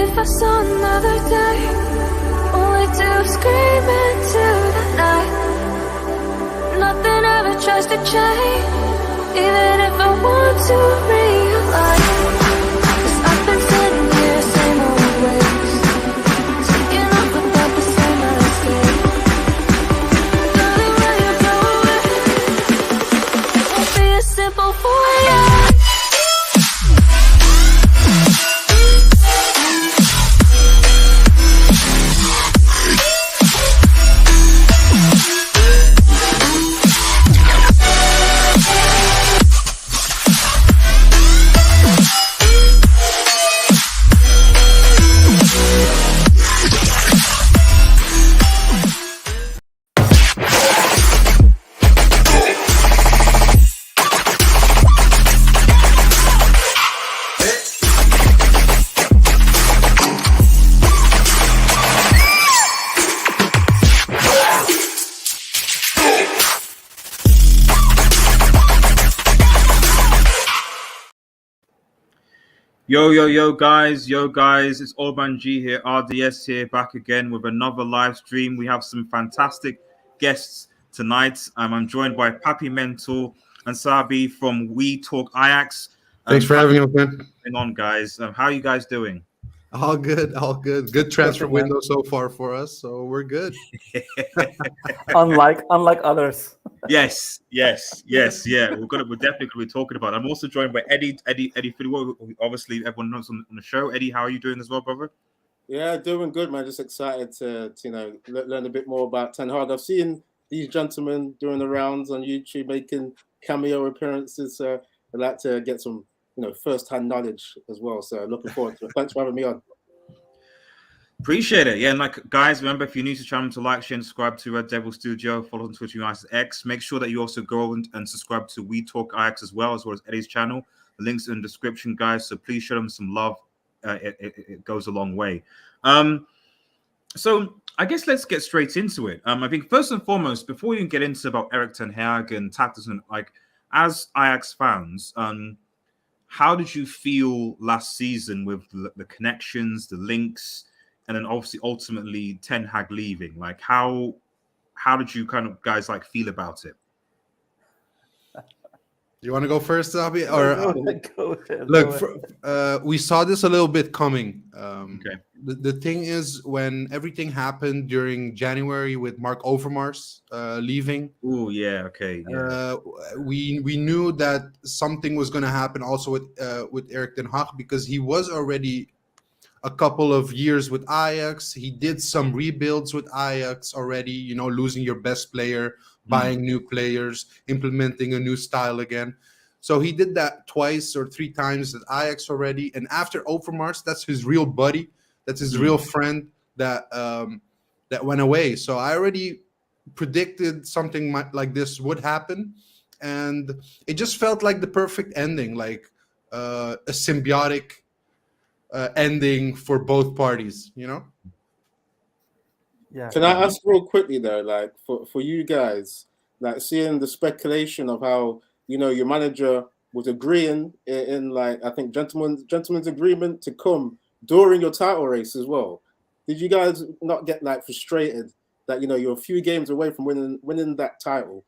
if I saw another day, only to scream into the night. Nothing ever tries to change, even if I want to realize. 'Cause I've been sitting here, same old ways, taking off without the same mistake. Darling, when you go away, it won't be as simple for you. Yo guys, it's Orban G here, RDS here, back again with another live stream. We have some fantastic guests tonight. I'm joined by Papi Mental and Sabi from weTalkAjax. Thanks for having us, man. On, guys. How are you guys doing? All good. Good transfer window so far for us, so we're good. unlike others. Yes, yeah. We're definitely going to be talking about it. I'm also joined by Eddie Filiwo, who obviously everyone knows on the show. Eddie, how are you doing as well, brother? Yeah, doing good, man. Just excited to learn a bit more about Ten Hag. I've seen these gentlemen doing the rounds on YouTube, making cameo appearances. So I'd like to get some first-hand knowledge as well. So looking forward to it. Thanks for having me on. Appreciate it. Yeah, and guys, remember, if you're new to the channel, to like, share, and subscribe to Red Devil Studio. Follow on Twitter, X. Make sure that you also go and subscribe to weTalkAjax as well as Eddie's channel. The links are in the description, guys. So please show them some love. It goes a long way. So I guess let's get straight into it. I think first and foremost, before we even get into about Erik Ten Hag and tactics and as Ajax fans, how did you feel last season with the connections, the links, and then obviously ultimately Ten Hag leaving? How did you guys feel about it? You want to go first, Sabi? Or look, we saw this a little bit coming. Okay. The thing is, when everything happened during January with Mark Overmars leaving. Oh yeah, okay. Yeah. We knew that something was going to happen also with Erik Ten Hag, because he was already a couple of years with Ajax. He did some rebuilds with Ajax already. Losing your best player, buying new players, implementing a new style again. So he did that twice or three times at Ajax already. And after Overmars, that's his real buddy. That's his real friend that went away. So I already predicted something like this would happen. And it just felt like the perfect ending, like a symbiotic ending for both parties, Yeah. Can I ask real quickly though, for you guys, seeing the speculation of how your manager was agreeing in I think gentleman's agreement to come during your title race as well. Did you guys not get frustrated that you're a few games away from winning that title,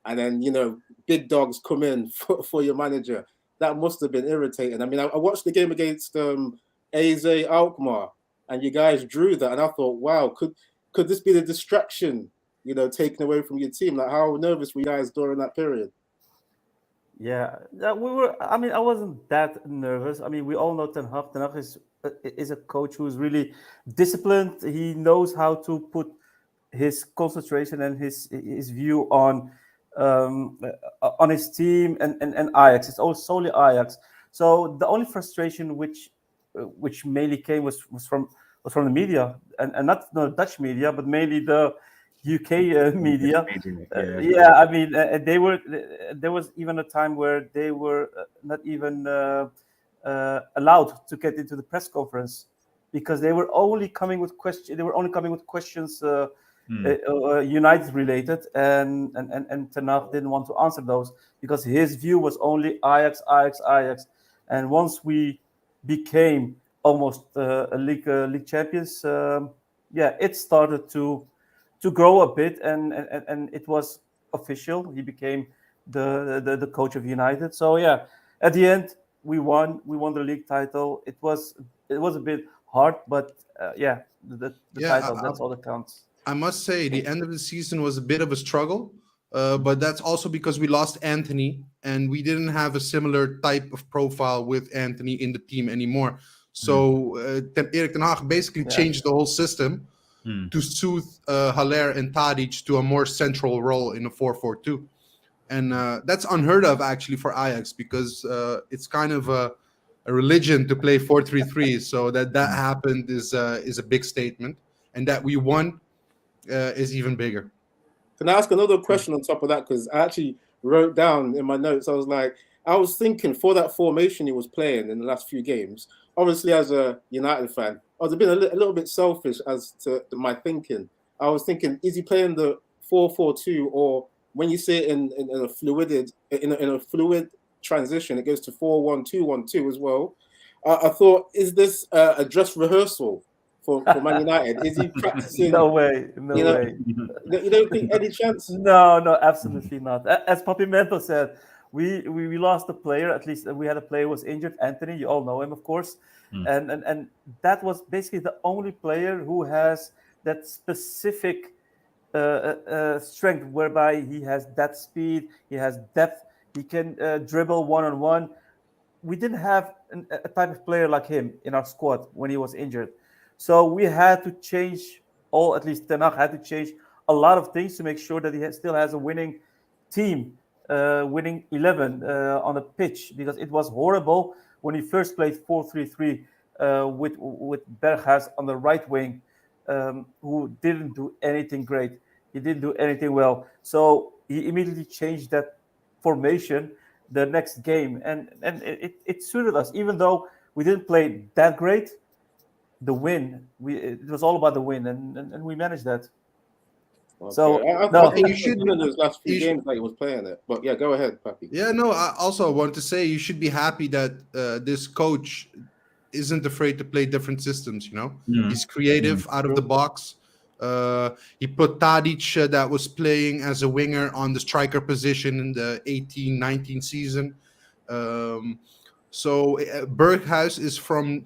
and then big dogs come in for your manager? That must have been irritating. I mean, I watched the game against AZ Alkmaar, and you guys drew that, and I thought, wow, could this be the distraction, taken away from your team? How nervous were you guys during that period? Yeah, we were. I mean, I wasn't that nervous. I mean, we all know Ten Hag. Ten Hag is a coach who's really disciplined. He knows how to put his concentration and his view on his team and Ajax. It's all solely Ajax. So the only frustration which mainly came was from the media, and not the Dutch media, but mainly the UK media. I mean, they were. There was even a time where they were not even allowed to get into the press conference because they were only coming with questions. They were only coming with questions United related, and Ten Hag didn't want to answer those because his view was only Ajax. And once we became almost a league champions. It started to grow a bit, and it was official. He became the coach of United. So yeah, at the end we won the league title. It was a bit hard, but the Yeah, title, that's all that counts. I must say the end of the season was a bit of a struggle, but that's also because we lost Anthony and we didn't have a similar type of profile with Anthony in the team anymore. So Erik Ten Hag basically changed the whole system to suit Haller and Tadic to a more central role in a 4-4-2. And that's unheard of actually for Ajax, because it's kind of a religion to play 4-3-3. So that happened is a big statement, and that we won is even bigger. Can I ask another question on top of that? Because I actually wrote down in my notes, I was thinking for that formation he was playing in the last few games, obviously as a United fan, I was a little bit selfish as to my thinking. I was thinking, is he playing the 4-4-2, or when you see it in a fluid transition, it goes to 4-1-2-1-2 as well. I thought, is this a dress rehearsal for Man United? Is he practicing? No way. You don't think any chance? No, absolutely not. As Papimento said, we lost a player. At least we had a player who was injured. Anthony, you all know him, of course, and that was basically the only player who has that specific strength, whereby he has that speed, he has depth, he can dribble one-on-one. We didn't have a type of player like him in our squad when he was injured. So we had to change, at least Ten Hag had to change a lot of things to make sure that he still has a winning team, winning 11 on the pitch, because it was horrible when he first played 4-3-3 with Berghuis on the right wing, who didn't do anything great. He didn't do anything well. So he immediately changed that formation the next game, and it suited us, even though we didn't play that great. The win, it was all about the win, and we managed that. Okay. So I think you should in those last few games that he was playing it. But yeah, go ahead, Papi. Yeah, no, I also want to say you should be happy that this coach isn't afraid to play different systems. He's creative out of the box. He put Tadic, that was playing as a winger, on the striker position in the 18-19 season. So Berghuis is from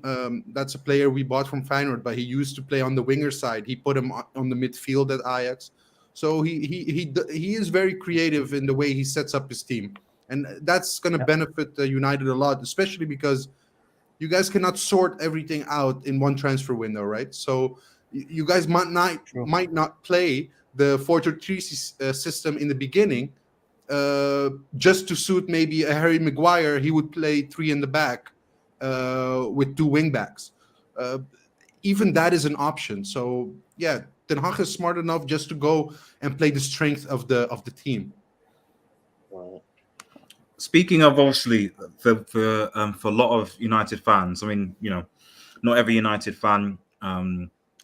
that's a player we bought from Feyenoord, but he used to play on the winger side. He put him on the midfield at Ajax. So he is very creative in the way he sets up his team, and that's going to benefit United a lot, especially because you guys cannot sort everything out in one transfer window, right? So you guys might not play the 4-3 system in the beginning. Just to suit maybe a Harry Maguire, he would play 3 in the back with 2 wing backs. Even that is an option. So yeah, Ten Hag is smart enough just to go and play the strength of the team. Speaking of, obviously, for a lot of United fans, I mean, not every United fan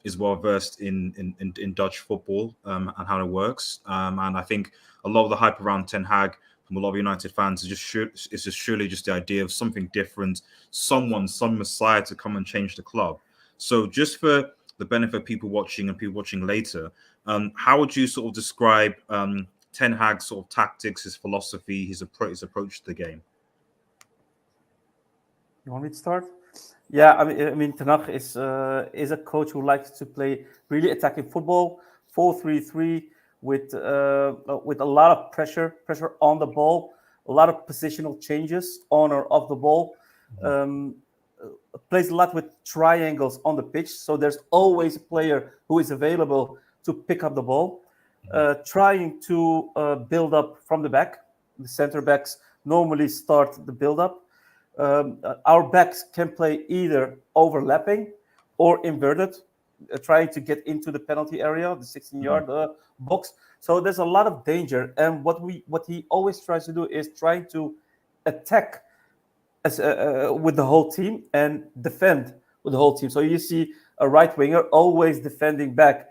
is well versed in Dutch football and how it works. And I think a lot of the hype around Ten Hag from a lot of United fans is just surely just the idea of something different, some messiah to come and change the club. So just for the benefit of people watching and people watching later, how would you sort of describe Ten Hag's sort of tactics, his philosophy, his approach to the game? You want me to start? Yeah, I mean, Ten Hag is a coach who likes to play really attacking football, 4-3-3, with a lot of pressure on the ball, a lot of positional changes on or off the ball. Plays a lot with triangles on the pitch, so there's always a player who is available to pick up the ball. Trying to build up from the back. The center backs normally start the build up. Our backs can play either overlapping or inverted, trying to get into the penalty area, the 16-yard box. So there's a lot of danger. And what he always tries to do is trying to attack with the whole team and defend with the whole team. So you see a right winger always defending back.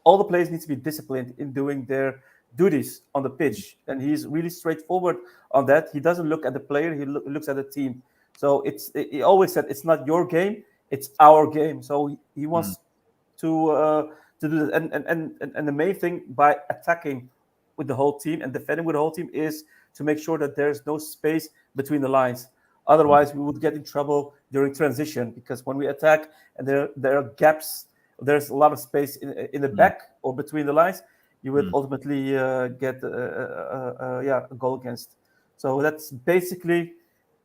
All the players need to be disciplined in doing their duties on the pitch, and he's really straightforward on that. He doesn't look at the player; he looks at the team. So he always said it's not your game; it's our game. So he wants to do that. And the main thing by attacking with the whole team and defending with the whole team is to make sure that there's no space between the lines. Otherwise, we would get in trouble during transition, because when we attack and there are gaps, there's a lot of space in the back or between the lines, you would ultimately get a goal against. So that's basically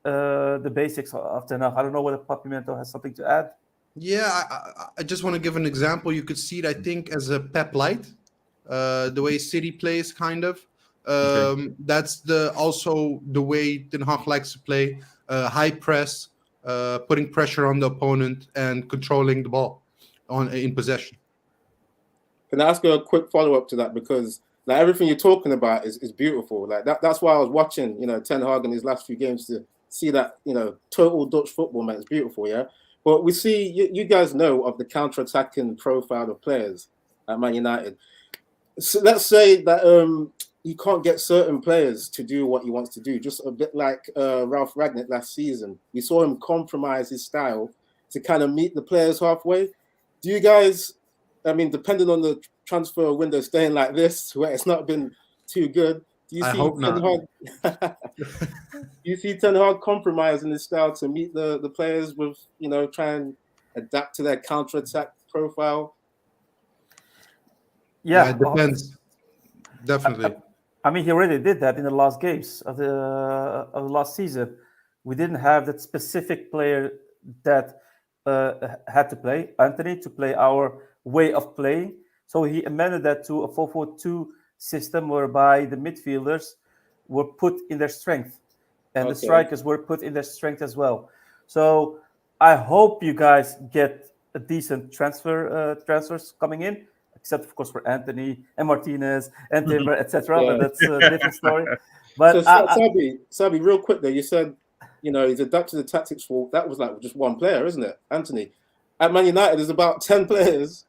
the basics of Ten Hag. I don't know whether Papimento has something to add. Yeah, I just want to give an example. You could see it, I think, as a Pep Light, the way City plays, kind of. That's also the way Ten Hag likes to play: high press, putting pressure on the opponent, and controlling the ball in possession. Can I ask you a quick follow up to that? Because like everything you're talking about is beautiful. Like that's why I was watching, Ten Hag in his last few games to see that, total Dutch football, man. It's beautiful, yeah. But we see you guys know of the counter-attacking profile of players at Man United. So let's say that you can't get certain players to do what he wants to do. Just a bit like Ralph Ragnick last season. We saw him compromise his style to kind of meet the players halfway. Do you guys, I mean, depending on the transfer window staying like this, where it's not been too good, do you I see hope not. do you see Ten Hag compromising his style to meet the players with, try and adapt to their counter-attack profile? Yeah, it depends. Definitely. I mean, he already did that in the last games of the last season. We didn't have that specific player that had to play, Anthony, to play our way of playing. So he amended that to a 4-4-2 system whereby the midfielders were put in their strength and the strikers were put in their strength as well. So I hope you guys get a decent transfers coming in, except of course for Anthony and Martinez and Timber, etc. But that's a different story. But so Sabi, real quick there, you said, he's adapted the tactics for, that was like just one player, isn't it, Anthony? At Man United, there's about 10 players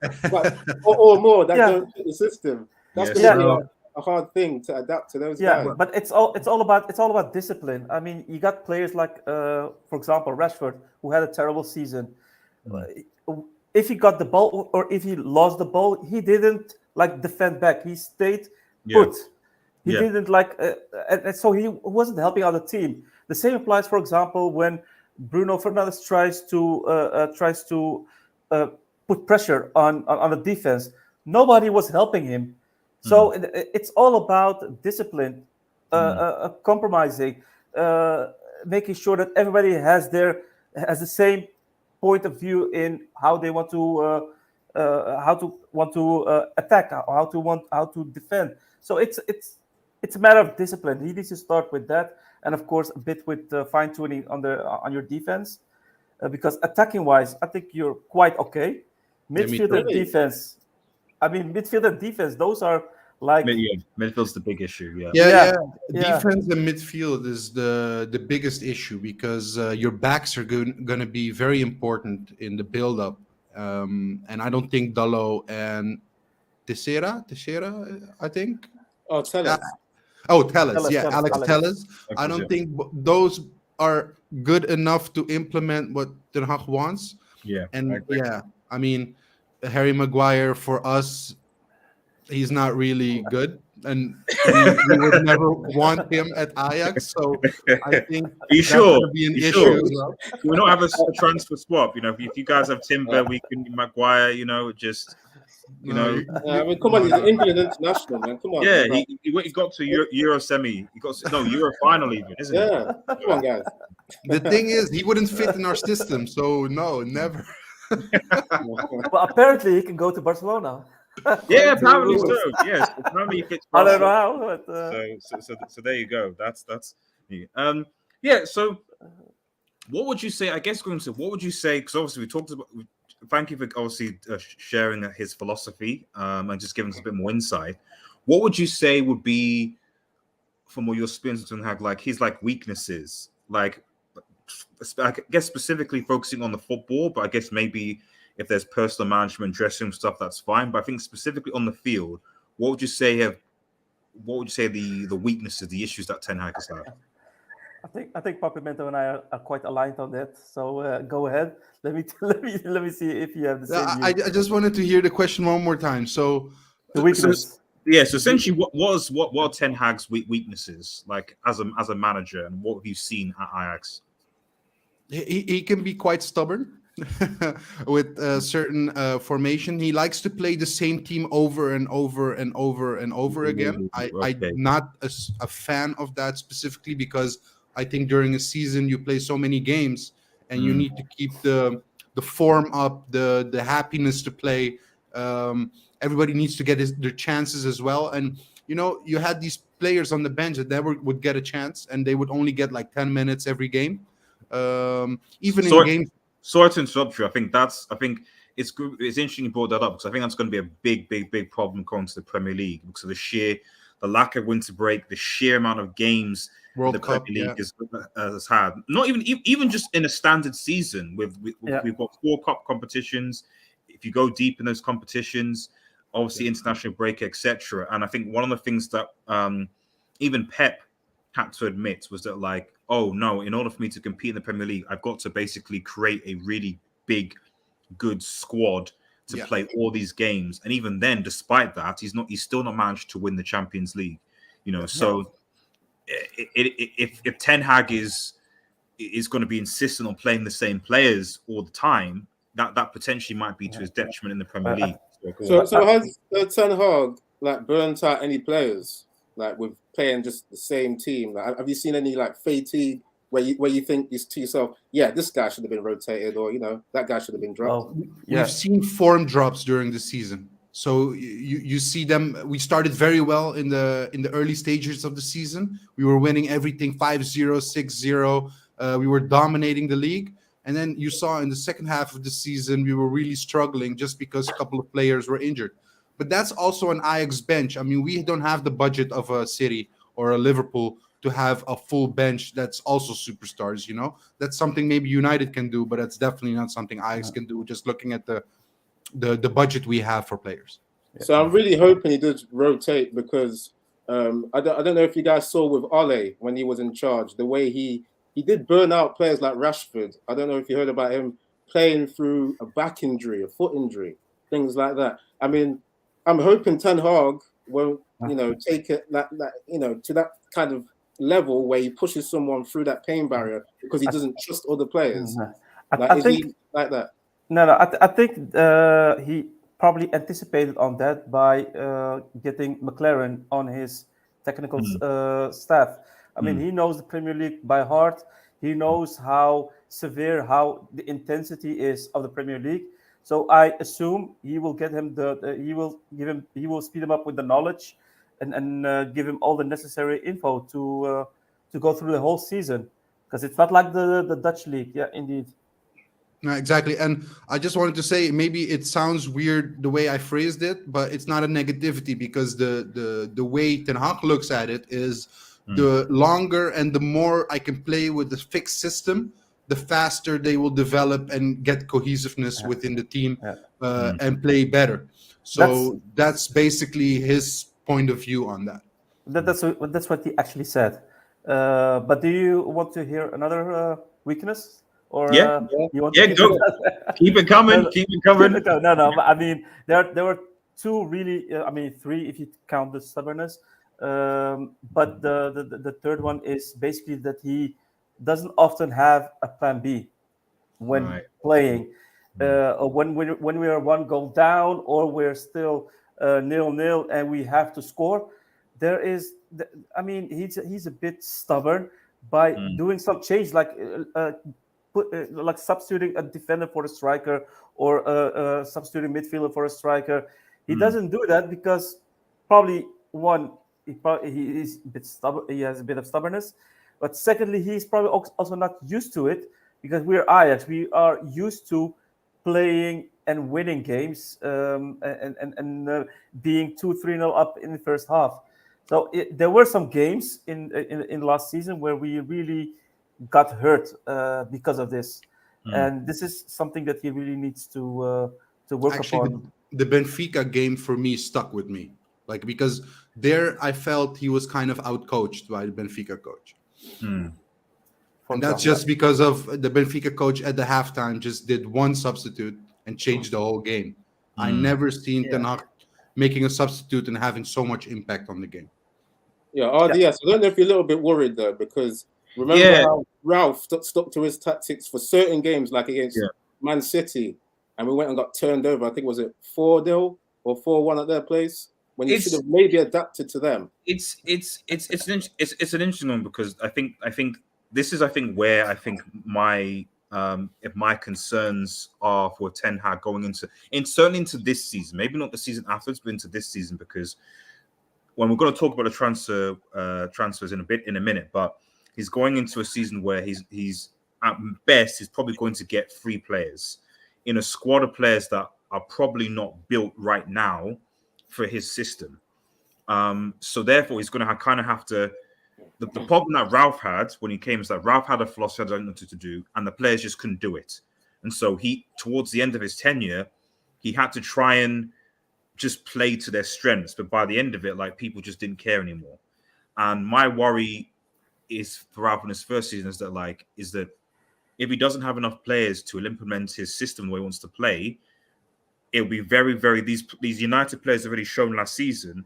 or more that don't fit the system. That's going to be a hard thing to adapt to those guys. But it's all about discipline. I mean, you got players like, for example, Rashford, who had a terrible season. If he got the ball or if he lost the ball, he didn't defend back. He stayed put. He didn't and so he wasn't helping out the team. The same applies, for example, when Bruno Fernandes tries to put pressure on the defense. Nobody was helping him. So it's all about discipline, compromising, making sure that everybody has the same point of view in how they want to attack, how to defend. So it's a matter of discipline. He needs to start with that, and of course a bit with fine tuning on your defense, because attacking wise, I think you're quite okay. Midfield and defense. I mean, midfield and defense, those are midfield's the big issue. Defense and midfield is the biggest issue, because your backs are going to be very important in the build-up. And I don't think Dalot and Teixeira, I think. Oh, Telles. Telles. Yeah, Alex Telles. I don't think those are good enough to implement what Ten Hag wants. I mean, Harry Maguire for us, he's not really good, and we would never want him at Ajax. So I think that's going to be an issue as well. We'll not have a transfer swap. If you guys have Timber, we can Maguire. I mean, come on, he's an England international, man. Come on. Yeah, he got to Euro semi. Euro final even, isn't it? Yeah, come on, guys. The thing is, he wouldn't fit in our system, so no, never. Well, apparently he can go to Barcelona. Yeah, apparently so. Yes, apparently he fits. I don't know how, but so there you go. That's So, what would you say? I guess what would you say? Because obviously we talked about. Thank you for obviously sharing his philosophy and just giving us a bit more insight. What would you say would be, from all your experience with Ten Hag, his weaknesses? I guess specifically focusing on the football, but I guess maybe if there's personal management, dressing room stuff, that's fine. But I think specifically on the field, what would you say the weaknesses, the issues that Ten Hag has had? I think Papimento and I are quite aligned on that. So go ahead. let me see if you have the same I view. just wanted to hear the question one more time. So, The weakness. Yes, essentially, what are Ten Hag's weaknesses like as a manager, and what have you seen at Ajax? he can be quite stubborn with a certain formation. He likes to play the same team over and over and over and over again. I'm Okay. not a fan of that specifically because I think during a season you play so many games and you need to keep the form up, the happiness to play. Everybody needs to get their chances as well. And you had these players on the bench that never would get a chance, and they would only get like 10 minutes every game. Even in games. Sorry to interrupt you. I think it's good. It's interesting you brought that up because I think that's going to be a big problem going to the Premier League because of the lack of winter break, the sheer amount of games World the Cup, Premier League has had. Not even just in a standard season. We've got 4 cup competitions. If you go deep in those competitions, obviously international break, etc. And I think one of the things that even Pep had to admit was that, like, oh no, in order for me to compete in the Premier League, I've got to basically create a really big, good squad to play all these games. And even then, despite that, he's still not managed to win the Champions League. So if Ten Hag is going to be insistent on playing the same players all the time, that potentially might be to his detriment in the Premier League. So has Ten Hag like burnt out any players like with playing just the same team? Like, have you seen any like fatigue where you think to yourself, yeah, this guy should have been rotated, or that guy should have been dropped? We've seen form drops during the season. So you see them. We started very well in the early stages of the season. We were winning everything 5-0, 6-0. We were dominating the league. And then you saw in the second half of the season, we were really struggling just because a couple of players were injured. But that's also an Ajax bench. I mean, we don't have the budget of a City or a Liverpool to have a full bench that's also superstars, That's something maybe United can do, but that's definitely not something Ajax can do, just looking at the budget we have for players. So I'm really hoping he does rotate because I don't know if you guys saw with Ole when he was in charge, the way he did burn out players like Rashford. I don't know if you heard about him playing through a back injury, a foot injury, things like that. I mean, I'm hoping Ten Hag won't, take it to that kind of level where he pushes someone through that pain barrier because he doesn't trust other players. I think he like that? No. I think he probably anticipated on that by getting McLaren on his technical staff. I mean, he knows the Premier League by heart. He knows how severe, how the intensity is of the Premier League. So I assume he will get him he will speed him up with the knowledge, and give him all the necessary info to go through the whole season, because it's not like the Dutch league. Yeah, indeed. No, exactly. And I just wanted to say, maybe it sounds weird the way I phrased it, but it's not a negativity, because the way Ten Hag looks at it is the longer and the more I can play with the fixed system, the faster they will develop and get cohesiveness within the team and play better. So that's basically his point of view on that. That's what he actually said. But do you want to hear another weakness? Or you want to go. Keep it coming. Keep it coming. No. I mean, there were two really. Three if you count the stubbornness. But the third one is basically that he doesn't often have a plan B when playing. When we are 1 goal down, or we're still 0-0 and we have to score, there is. He's a bit stubborn by doing some change, like substituting a defender for a striker, or substituting midfielder for a striker. He doesn't do that because probably one, he is a bit stubborn. He has a bit of stubbornness, but secondly, he's probably also not used to it, because we're Ajax. We are used to playing and winning games, and being 2-3-0 up in the first half. So there were some games in last season where we really got hurt because of this, and this is something that he really needs to work upon. The Benfica game for me stuck with me, because there I felt he was kind of outcoached by the Benfica coach. And that's just because of the Benfica coach at the halftime just did one substitute and changed the whole game. I never seen Ten Hag making a substitute and having so much impact on the game. Yeah, RDS. I don't know if you're a little bit worried though, because remember how Ralph stuck to his tactics for certain games, like against Man City, and we went and got turned over. I think was it 4-0 or 4-1 at their place when you should have maybe adapted to them. It's an interesting one because I think this is where I think my concerns are for Ten Hag going certainly into this season, maybe not the season afterwards, but into this season, because when we're going to talk about the transfers in a minute, but he's going into a season where he's at best he's probably going to get 3 players in a squad of players that are probably not built right now for his system. So therefore, he's going to kind of have to. The problem that Ralph had when he came is that Ralph had a philosophy that I don't know what to do, and the players just couldn't do it. And so towards the end of his tenure, he had to try and just play to their strengths. But by the end of it, like, people just didn't care anymore. And my worry is for Ralph in his first season is that if he doesn't have enough players to implement his system the way he wants to play, it'll be very, very these United players have already shown last season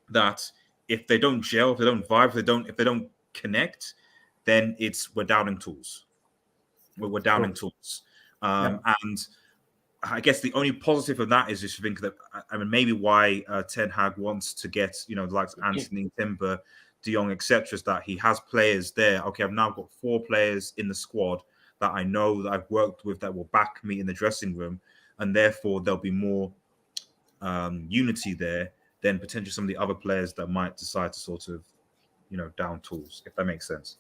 that if they don't gel, if they don't vibe, if they don't connect, then we're down in tools. We're down in tools. And I guess the only positive of that is just to think that maybe why Ten Hag wants to get like Anthony, Timber, De Jong, etc. is that he has players there. Okay, I've now got 4 players in the squad that I know that I've worked with that will back me in the dressing room, and therefore there'll be more unity there than potentially some of the other players that might decide to sort of, down tools, if that makes sense.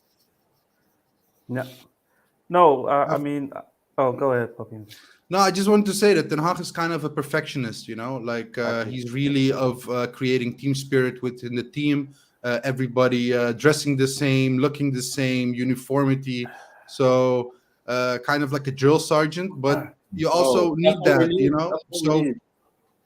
No, I mean, go ahead, Poppy. No, I just wanted to say that Ten Hag is kind of a perfectionist, he's really of creating team spirit within the team. Everybody dressing the same, looking the same, uniformity. So kind of like a drill sergeant, but you also need that, So,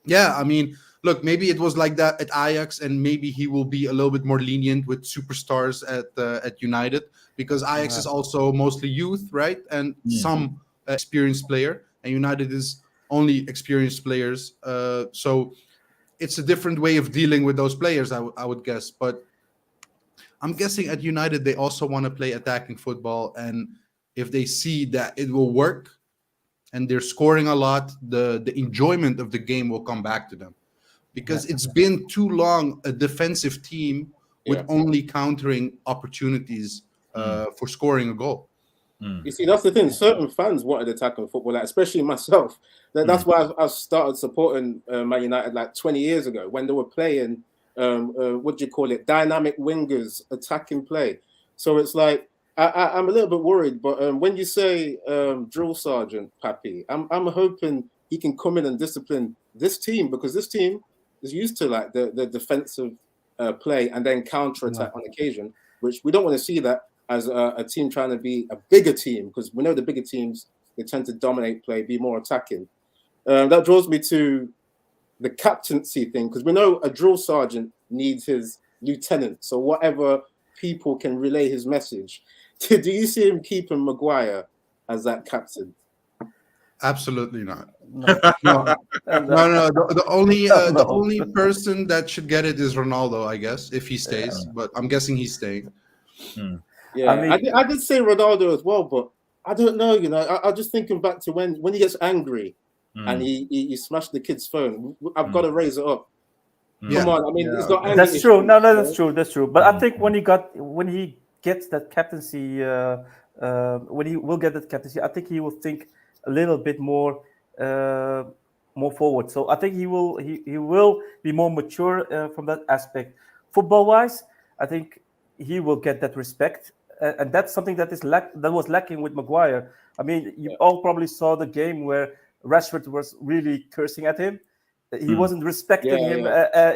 yeah, I mean, look, maybe it was like that at Ajax, and maybe he will be a little bit more lenient with superstars at United, because Ajax is also mostly youth, right? And some experienced player, and United is only experienced players. So it's a different way of dealing with those players, I would guess. But I'm guessing at United, they also want to play attacking football. And if they see that it will work and they're scoring a lot, the enjoyment of the game will come back to them. Because it's been too long a defensive team with only countering opportunities for scoring a goal. You see, that's the thing. Certain fans wanted attacking football, like, especially myself. That's why I started supporting Man United like 20 years ago when they were playing, what do you call it, dynamic wingers, attacking play. So it's like, I'm a little bit worried. But when you say drill sergeant, Pappy, I'm hoping he can come in and discipline this team, because this team is used to like the defensive play and then counter attack on occasion, which we don't want to see that as a team trying to be a bigger team, because we know the bigger teams, they tend to dominate play, be more attacking. That draws me to the captaincy thing, because we know a drill sergeant needs his lieutenant, so whatever people can relay his message. Do you see him keeping Maguire as that captain? Absolutely not. No. The only person that should get it is Ronaldo, I guess, if he stays. But I'm guessing he's staying. Yeah, I did say Ronaldo as well, but I don't know. I'm just thinking back to when he gets angry and he smashed the kid's phone. I've got to raise it up. Come on, I mean, he's got anger. That's true. No, that's true. That's true. But I think when he gets that captaincy, when he will get that captaincy, I think he will think a little bit more forward. So I think he will be more mature from that aspect. Football wise, I think he will get that respect, and that's something that was lacking with Maguire. I mean, you all probably saw the game where Rashford was really cursing at him. He wasn't respecting him.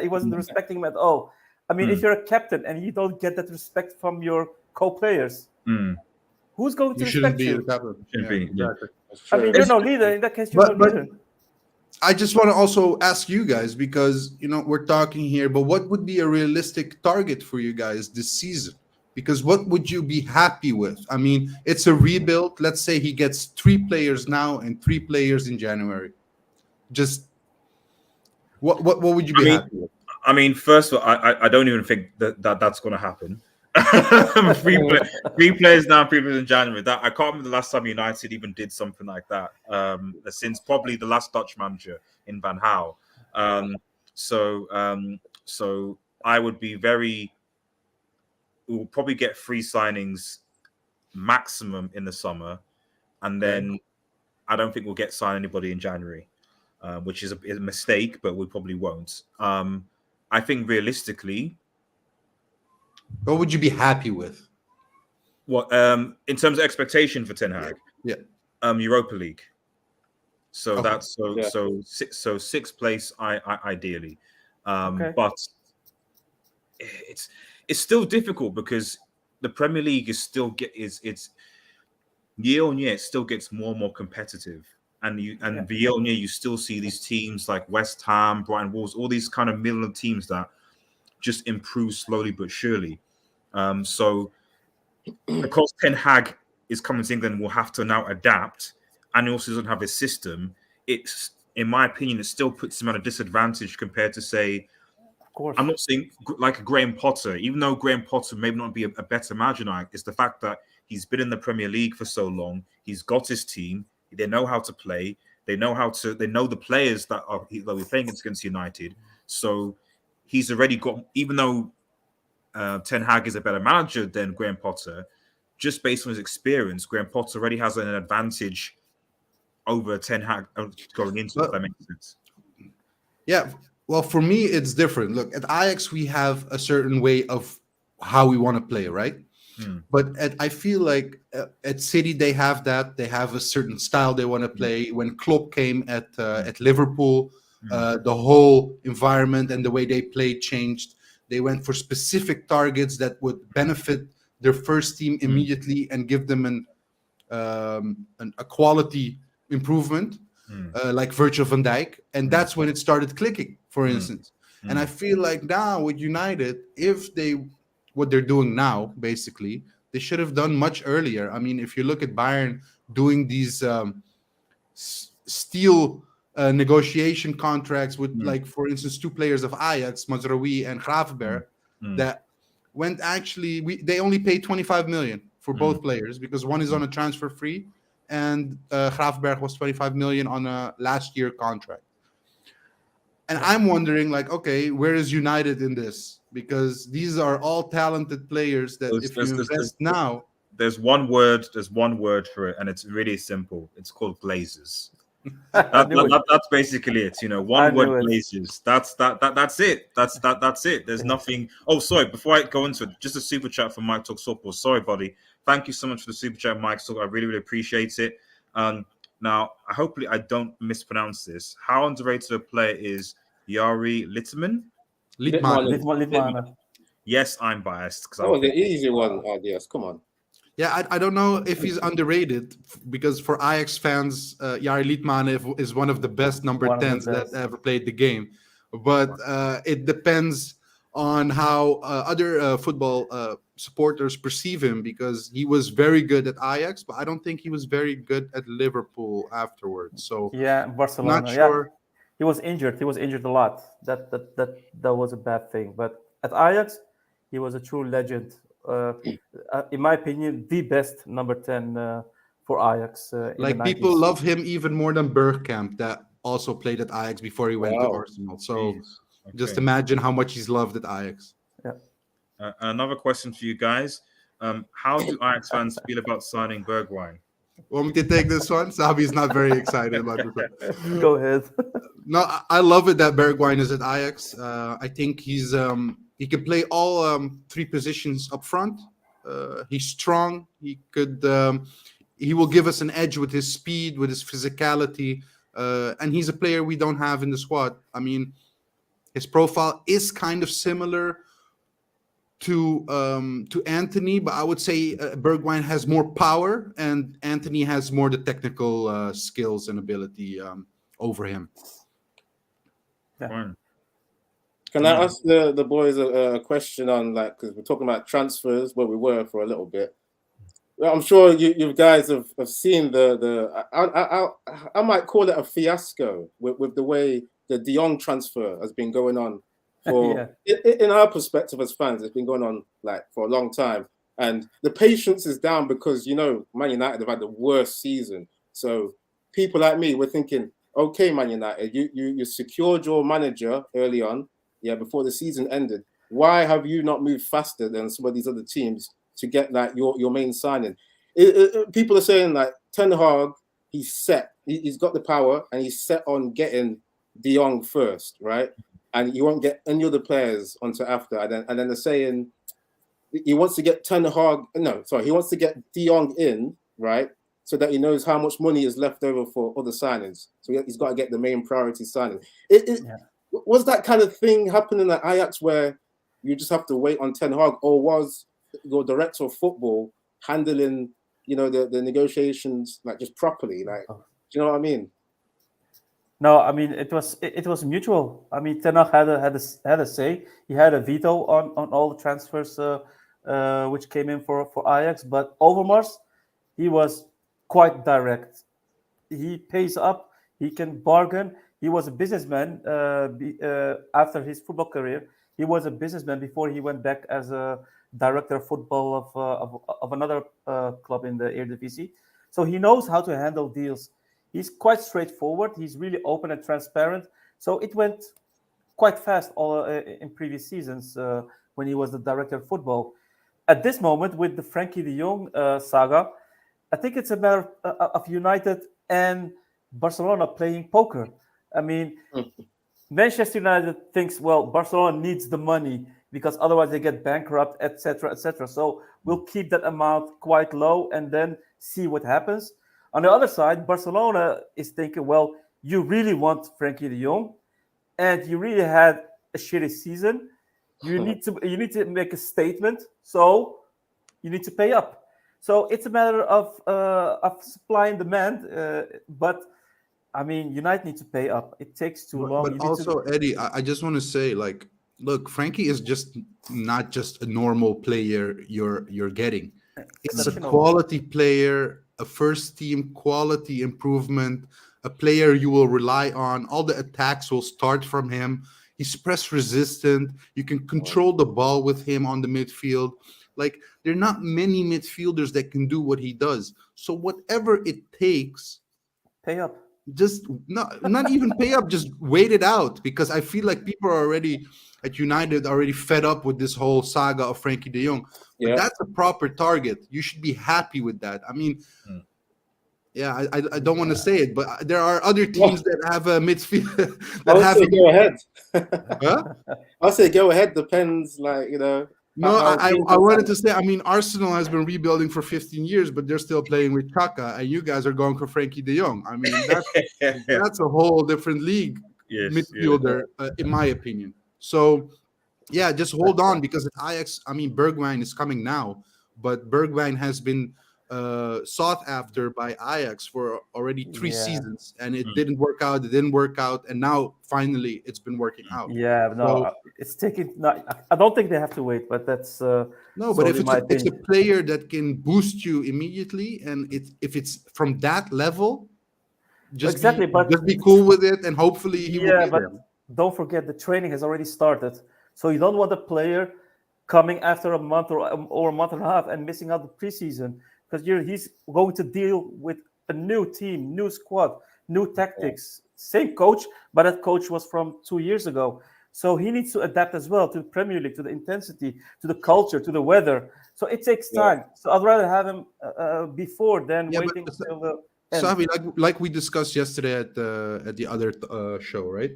He wasn't respecting him at all. I mean, if you're a captain and you don't get that respect from your co-players, who's going to respect you? Shouldn't be. Exactly. I mean, you're no leader. In that case, you're no leader. I just want to also ask you guys, because we're talking here, but what would be a realistic target for you guys this season? Because what would you be happy with? I mean, it's a rebuild. Let's say he gets 3 players now and 3 players in January. Just what would you be happy with? I mean, first of all, I don't even think that's going to happen. Three players now, 3 players in January. That I can't remember the last time United even did something like that. Since probably the last Dutch manager in Van Gaal. So I would be very. We'll probably get 3 signings maximum in the summer, and then I don't think we'll get signed anybody in January, which is a mistake, but we probably won't. I think realistically, What would you be happy with? what in terms of expectation for Ten Hag, Yeah. Europa League. So Okay. that's Yeah. so 6th place, I ideally, Okay. but it's still difficult because the Premier League is still it's year on year it still gets more and more competitive, and year on year you still see these teams like West Ham, Brighton, Wolves, all these kind of middle of teams that just improve slowly but surely. So because Ten Hag is coming to England, will have to now adapt, and he also doesn't have his system. It's, in my opinion, it still puts him at a disadvantage compared to, say, Of course. I'm not saying like a Graham Potter, even though Graham Potter may not be a better manager now. It's the fact that he's been in the Premier League for so long. He's got his team. They know how to play. They know the players that we're playing against United. So he's already got, even though Ten Hag is a better manager than Graham Potter, just based on his experience, Graham Potter already has an advantage over Ten Hag going into it, if that makes sense. Yeah. Well, for me, it's different. Look, at Ajax, we have a certain way of how we want to play, right? But I feel like at City, they have that. They have a certain style they want to play. When Klopp came at Liverpool, the whole environment and the way they played changed. They went for specific targets that would benefit their first team immediately and give them a quality improvement, like Virgil van Dijk. And that's when it started clicking, for instance. And I feel like now with United, what they're doing now, basically, they should have done much earlier. I mean, if you look at Bayern doing these steel negotiation contracts with, like, for instance, 2 players of Ajax, Mazraoui and Gravenberch, that went they only paid 25 million for both players, because one is on a transfer free and Gravenberch was 25 million on a last year contract. And I'm wondering, like, okay, where is United in this? Because these are all talented players that if you invest now... There's one word for it, and it's really simple. It's called Glazers. That's basically it. One word, Glazers. That's it. That's it. There's nothing. Oh, sorry. Before I go into it, just a super chat from Mike Talk Football. Sorry, buddy. Thank you so much for the super chat, Mike. So I really, really appreciate it. Now, hopefully I don't mispronounce this. How underrated a player is Jari Litmanen? Yes, I'm biased. That was the easy one, yes. Come on. Yeah, I don't know if he's underrated, because for Ajax fans, Jari Litmanen is one of the best number 10s that ever played the game. But it depends on how other football supporters perceive him, because he was very good at Ajax, but I don't think he was very good at Liverpool afterwards. So yeah, Barcelona. Not sure. Yeah. He was injured. He was injured a lot. That was a bad thing. But at Ajax, he was a true legend. In my opinion, the best number 10 for Ajax. Like, people love him even more than Bergkamp, that also played at Ajax before he went to Arsenal. So just imagine how much he's loved at Ajax. Yeah. Another question for you guys. How do Ajax fans feel about signing Bergwijn? Want me to take this one? Sabi's not very excited about this one. Go ahead. No, I love it that Bergwijn is at Ajax. I think he can play all 3 positions up front. He's strong. He will give us an edge with his speed, with his physicality, and he's a player we don't have in the squad. I mean, his profile is kind of similar to Anthony, but I would say Bergwijn has more power, and Anthony has more the technical skills and ability over him. Yeah. Can I ask the boys a question on, like, because we're talking about transfers, where we were for a little bit. Well, I'm sure you guys have seen I might call it a fiasco with the way the De Jong transfer has been going on for in our perspective as fans. It's been going on like for a long time, and the patience is down because Man United have had the worst season. So people like me were thinking, okay, Man United, you secured your manager early on, before the season ended. Why have you not moved faster than some of these other teams to get like your main signing? People are saying like Ten Hag, he's set. He's got the power and he's set on getting De Jong first, right? And he won't get any other players onto after. And then they're saying he wants to get Ten Hag. No, sorry, he wants to get De Jong in, right? So that he knows how much money is left over for other signings. So he's got to get the main priority signing. Was that kind of thing happening at Ajax where you just have to wait on Ten Hag, or was your director of football handling, the negotiations like just properly? Like, do you know what I mean? No, I mean it was mutual. I mean, Ten Hag had a say. He had a veto on all the transfers which came in for Ajax. But Overmars, he was quite direct. He pays up. He can bargain. He was a businessman after his football career. He was a businessman before he went back as a director of football of another club in the Eredivisie. So he knows how to handle deals. He's quite straightforward. He's really open and transparent. So it went quite fast in previous seasons when he was the director of football. At this moment, with the Frankie de Jong saga, I think it's a matter of United and Barcelona playing poker. I mean, Manchester United thinks, well, Barcelona needs the money because otherwise they get bankrupt, etc., etc. So we'll keep that amount quite low and then see what happens. On the other side, Barcelona is thinking, well, you really want Frankie de Jong, and you really had a shitty season. You need to make a statement, so you need to pay up. So it's a matter of supply and demand, but I mean, United need to pay up. It takes too long. But also, Eddie, I just want to say, like, look, Frankie is just not just a normal player you're getting. It's a quality player, a first team quality improvement, a player you will rely on. All the attacks will start from him. He's press resistant. You can control the ball with him on the midfield. Like, there are not many midfielders that can do what he does. So whatever it takes, pay up. Just not even pay up, just wait it out, because I feel like people are already at United already fed up with this whole saga of Frankie de Jong. But that's a proper target. You should be happy with that. I mean, I don't want to say it, but there are other teams that have a midfield that go ahead. Huh? I'll say go ahead. Depends, like, No, I wanted to say, I mean, Arsenal has been rebuilding for 15 years, but they're still playing with Xhaka, and you guys are going for Frankie de Jong. I mean, that's a whole different league midfielder, in my opinion. So, just hold on, because at Ajax, I mean, Bergwijn is coming now, but Bergwijn has been sought after by Ajax for already 3 seasons, and it didn't work out. It didn't work out, and now finally it's been working out. It's taking. I don't think they have to wait, but that's but if it's a player that can boost you immediately, and if it's from that level, just be cool with it, and hopefully he will be there. Don't forget, the training has already started, so you don't want a player coming after a month or a month and a half and missing out the preseason. Because he's going to deal with a new team, new squad, new tactics, same coach, but that coach was from 2 years ago. So he needs to adapt as well to the Premier League, to the intensity, to the culture, to the weather. So it takes time. So I'd rather have him before than waiting until the end. Savi, like we discussed yesterday at the other show, right?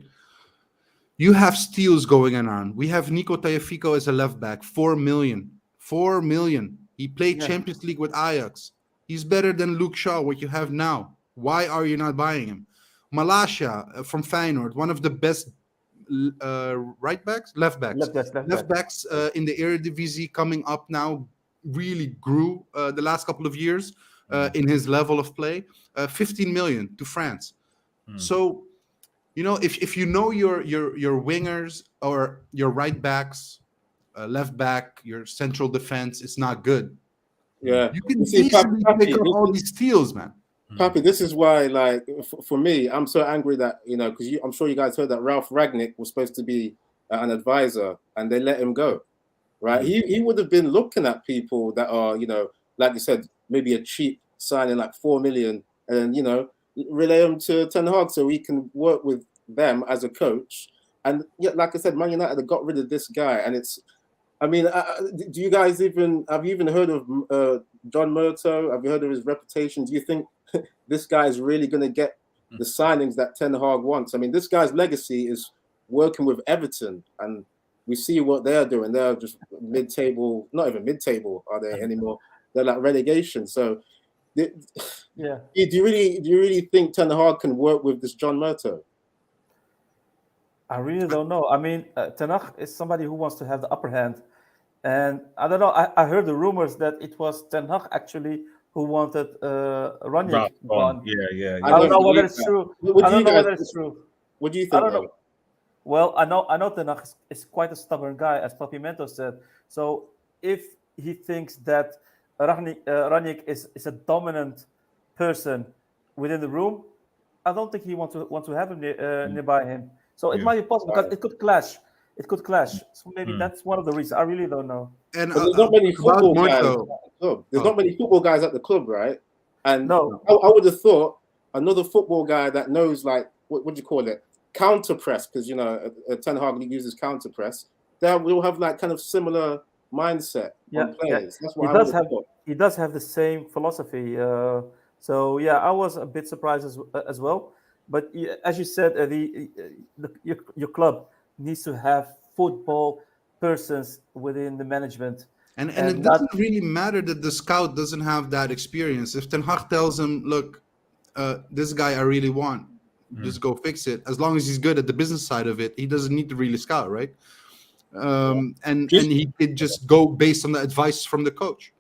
You have steals going on. We have Nico Tagliafico as a left back, 4 million. 4 million. He played Champions League with Ajax. He's better than Luke Shaw, what you have now. Why are you not buying him? Malacia from Feyenoord, one of the best left backs in the Eredivisie, coming up now, really grew the last couple of years in his level of play. 15 million to France. So if you know your wingers or your right backs, left back, your central defense is not good, Yeah. you can You see, easily pick Papi, up all these steals, man. Papi, this is why, like, for me, I'm so angry that, because I'm sure you guys heard that Ralph Ragnick was supposed to be an advisor and they let him go, right? He would have been looking at people that are, like you said, maybe a cheap signing like 4 million and, relay them to Ten Hag so he can work with them as a coach. And yeah, like I said, Man United have got rid of this guy. And do you guys have you even heard of John Murto? Have you heard of his reputation? Do you think this guy is really going to get the signings that Ten Hag wants? I mean, this guy's legacy is working with Everton, and we see what they're doing. They're just mid-table, not even mid-table, are they anymore? They're like relegation. So, do you really think Ten Hag can work with this John Murto? I really don't know. I mean, Ten Hag is somebody who wants to have the upper hand, and I don't know. I heard the rumors that it was Ten Hag actually who wanted Ranić gone. Yeah. I don't know whether it's true. I don't know whether it's true. What do you think? I don't know. Well, I know Ten Hag is quite a stubborn guy, as Papimento said. So if he thinks that Ranić is a dominant person within the room, I don't think he wants to have him nearby him. So it might be possible because it could clash. It could clash. So maybe that's one of the reasons. I really don't know. And there's not many football guys at the club. There's not many football guys at the club, right? And no, I would have thought another football guy that knows, like, what do you call it? Counter press, because Ten Hag uses counter press. That will have like kind of similar mindset on players. That's what he does have the same philosophy. So yeah, I was a bit surprised as well. But as you said, your club needs to have football persons within the management. And it doesn't really matter that the scout doesn't have that experience. If Ten Hag tells him, look, this guy I really want, just go fix it. As long as he's good at the business side of it, he doesn't need to really scout, right? And he could just go based on the advice from the coach.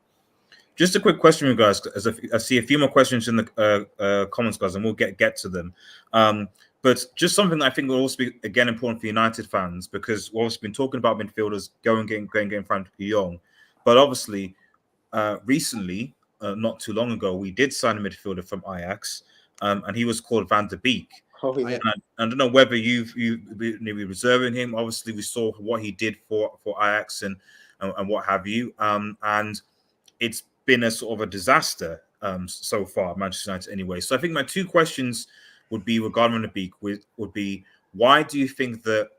Just a quick question, you guys, as I see a few more questions in the comments, guys, and we'll get to them. But just something that I think will also be, again, important for United fans, because we've also been talking about midfielders getting Frank de Jong. But obviously, recently, not too long ago, we did sign a midfielder from Ajax, and he was called Van der Beek. Oh, yeah. And I don't know whether you've been reserving him. Obviously, we saw what he did for Ajax and what have you. And it's been a sort of a disaster so far at Manchester United anyway. So I think my two questions would be regarding Van der Beek would be, why do you think that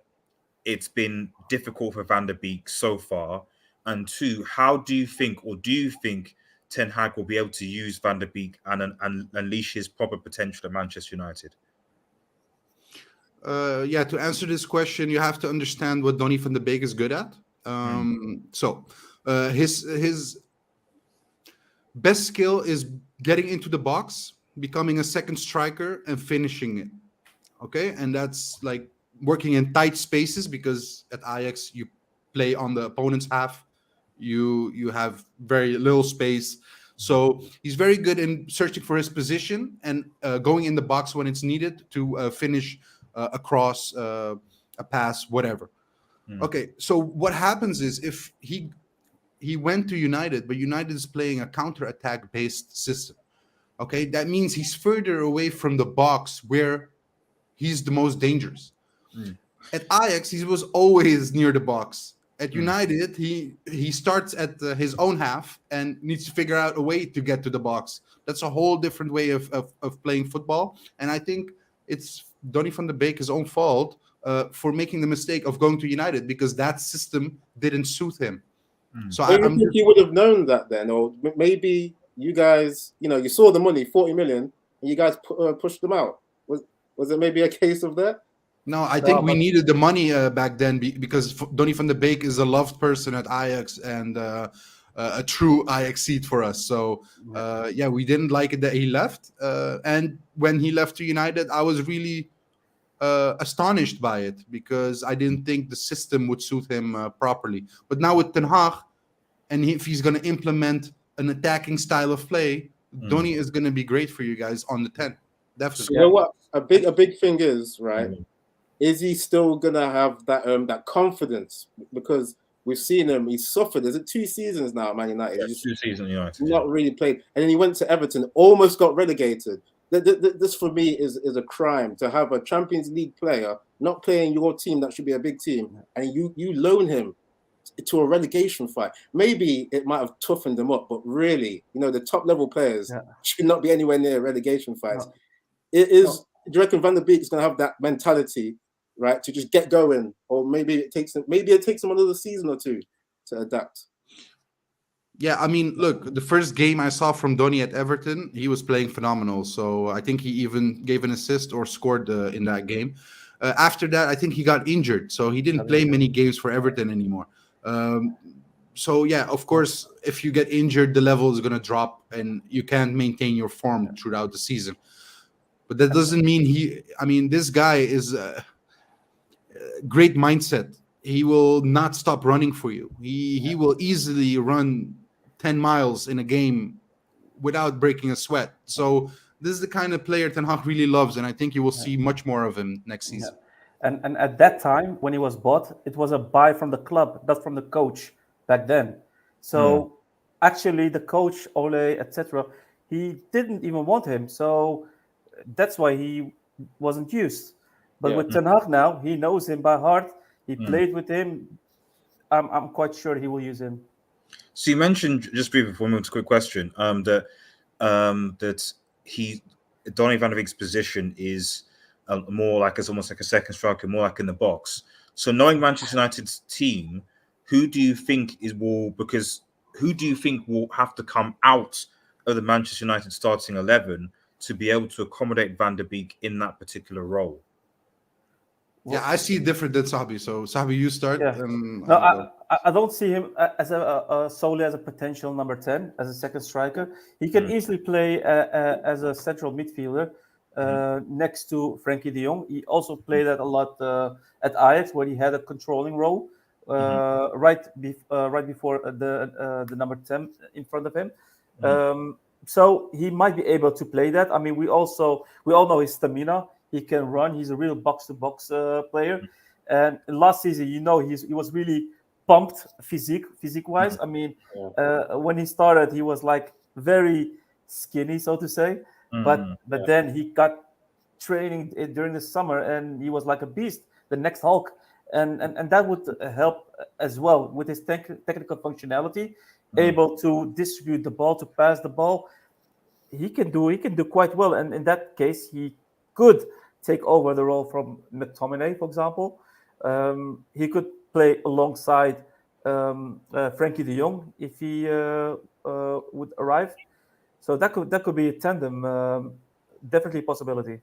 it's been difficult for Van der Beek so far? And two, how do you think Ten Hag will be able to use Van der Beek and unleash his proper potential at Manchester United? To answer this question, you have to understand what Donny van de Beek is good at. So his best skill is getting into the box, becoming a second striker, and finishing it. Okay, and that's like working in tight spaces, because at Ajax you play on the opponent's half. You have very little space. So he's very good in searching for his position and going in the box when it's needed to finish across a pass, whatever. Okay, so what happens is if he went to United, but United is playing a counter-attack based system. Okay, that means he's further away from the box where he's the most dangerous. At Ajax, he was always near the box. At United, he starts at his own half and needs to figure out a way to get to the box. That's a whole different way of playing football. And I think it's Donny van de Beek's own fault for making the mistake of going to United, because that system didn't suit him. So I think you would have known that then, or maybe you guys, you saw the money, 40 million, and you guys pushed them out. Was it maybe a case of that? No, I think we needed the money back then because Donny van de Beek is a loved person at Ajax and a true Ajax seat for us. So, we didn't like it that he left. And when he left to United, I was really astonished by it, because I didn't think the system would suit him properly. But now with Ten Hag, and if he's going to implement an attacking style of play, Donny is going to be great for you guys on the 10. definitely. So you know what? A big thing is, right? Mhm. Is he still gonna have that confidence? Because we've seen him. He's suffered. Is it 2 seasons now at Man United? Yeah, He's 2 seasons United. Yeah. not really played, and then he went to Everton, almost got relegated. This for me is a crime to have a Champions League player not playing your team that should be a big team, and you loan him to a relegation fight. Maybe it might have toughened them up, but really, the top level players Yeah. should not be anywhere near relegation fights. No. It is. No. Do you reckon Van der Beek is going to have that mentality, right, to just get going, or maybe it takes him another season or two to adapt? Yeah, I mean, look, the first game I saw from Donny at Everton, he was playing phenomenal. So I think he even gave an assist or scored in that game. After that, I think he got injured, so he didn't play many games for Everton anymore. So yeah, of course, if you get injured, the level is going to drop, and you can't maintain your form throughout the season. But that doesn't mean this guy is a great mindset. He will not stop running for you. He will easily run 10 miles in a game without breaking a sweat. So this is the kind of player Ten Hag really loves, and I think you will see much more of him next season. And at that time, when he was bought, it was a buy from the club, not from the coach back then. So actually, the coach, Ole, etc., he didn't even want him. So that's why he wasn't used. But with Ten Hag now, he knows him by heart. He played with him. I'm quite sure he will use him. So you mentioned, just briefly before we move to a quick question, that Donny van de Beek's position is more like as almost like a second striker, more like in the box. So knowing Manchester United's team, who do you think will have to come out of the Manchester United starting 11 to be able to accommodate Van der Beek in that particular role? Yeah, I see it different than Sabi. So Sabi, you start. Yeah. I don't see him as solely as a potential number 10, as a second striker. He can easily play as a central midfielder next to Frankie de Jong. He also played that a lot at Ajax, where he had a controlling role right before the number 10 in front of him. So he might be able to play that. I mean, we all know his stamina. He can run. He's a real box-to-box player. And last season, he was really pumped physique-wise. I mean, when he started, he was like very skinny, so to say. But then he got training during the summer, and he was like a beast, the next Hulk. And that would help as well with his technical functionality, able to distribute the ball, to pass the ball. He can do quite well. And in that case, he could take over the role from McTominay, for example. He could play alongside Frankie de Jong if he would arrive. So that could be a tandem. Definitely a possibility.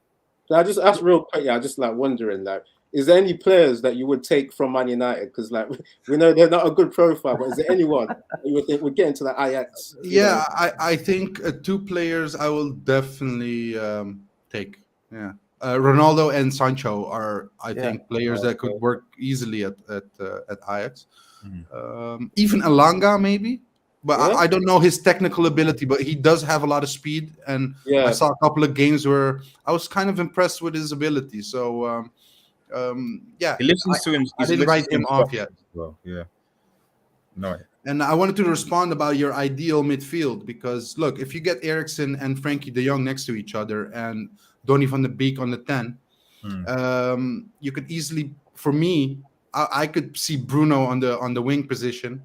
I just asked real quick. Yeah, I just like wondering, like, is there any players that you would take from Man United? Because like we know they're not a good profile, but is there anyone that you would think would get into the Ajax? Yeah, I think 2 players I will definitely take. Yeah. Ronaldo and Sancho are, I think, players that could work easily at Ajax. Even Elanga, maybe, but I don't know his technical ability. But he does have a lot of speed, and I saw a couple of games where I was kind of impressed with his ability. So, he listens to him. I didn't write him off yet. Well, yeah, no. And I wanted to respond about your ideal midfield because look, if you get Eriksen and Frankie de Jong next to each other and Donny van de Beek on the 10, you could easily, for me, I could see Bruno on the wing position,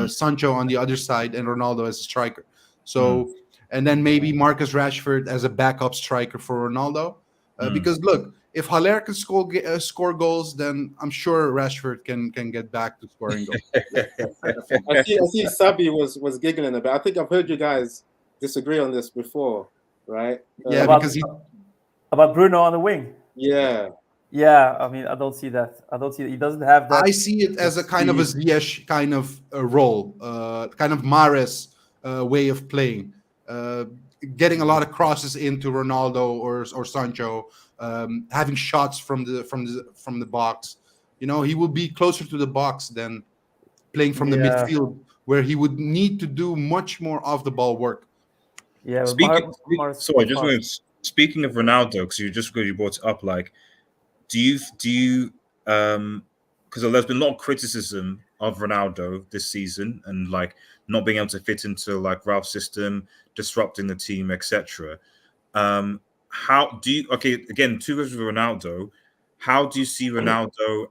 Sancho on the other side, and Ronaldo as a striker. So, and then maybe Marcus Rashford as a backup striker for Ronaldo. Because look, if Haller can score goals, then I'm sure Rashford can get back to scoring goals. I see Sabi was giggling a bit. I think I've heard you guys disagree on this before, right? Yeah, about Bruno on the wing. Yeah. Yeah, I mean, I don't see that. He doesn't have that. I see it as a kind of a Ziyech kind of a role, kind of Mahrez way of playing, getting a lot of crosses into Ronaldo or Sancho, having shots from the box. You know, he will be closer to the box than playing from the midfield, where he would need to do much more off the ball work. Yeah. Sorry, just want to speaking of Ronaldo, because you brought it up, like, do you because there's been a lot of criticism of Ronaldo this season and like not being able to fit into like Ralph's system, disrupting the team, etc. How do you again, two words with Ronaldo, how do you see Ronaldo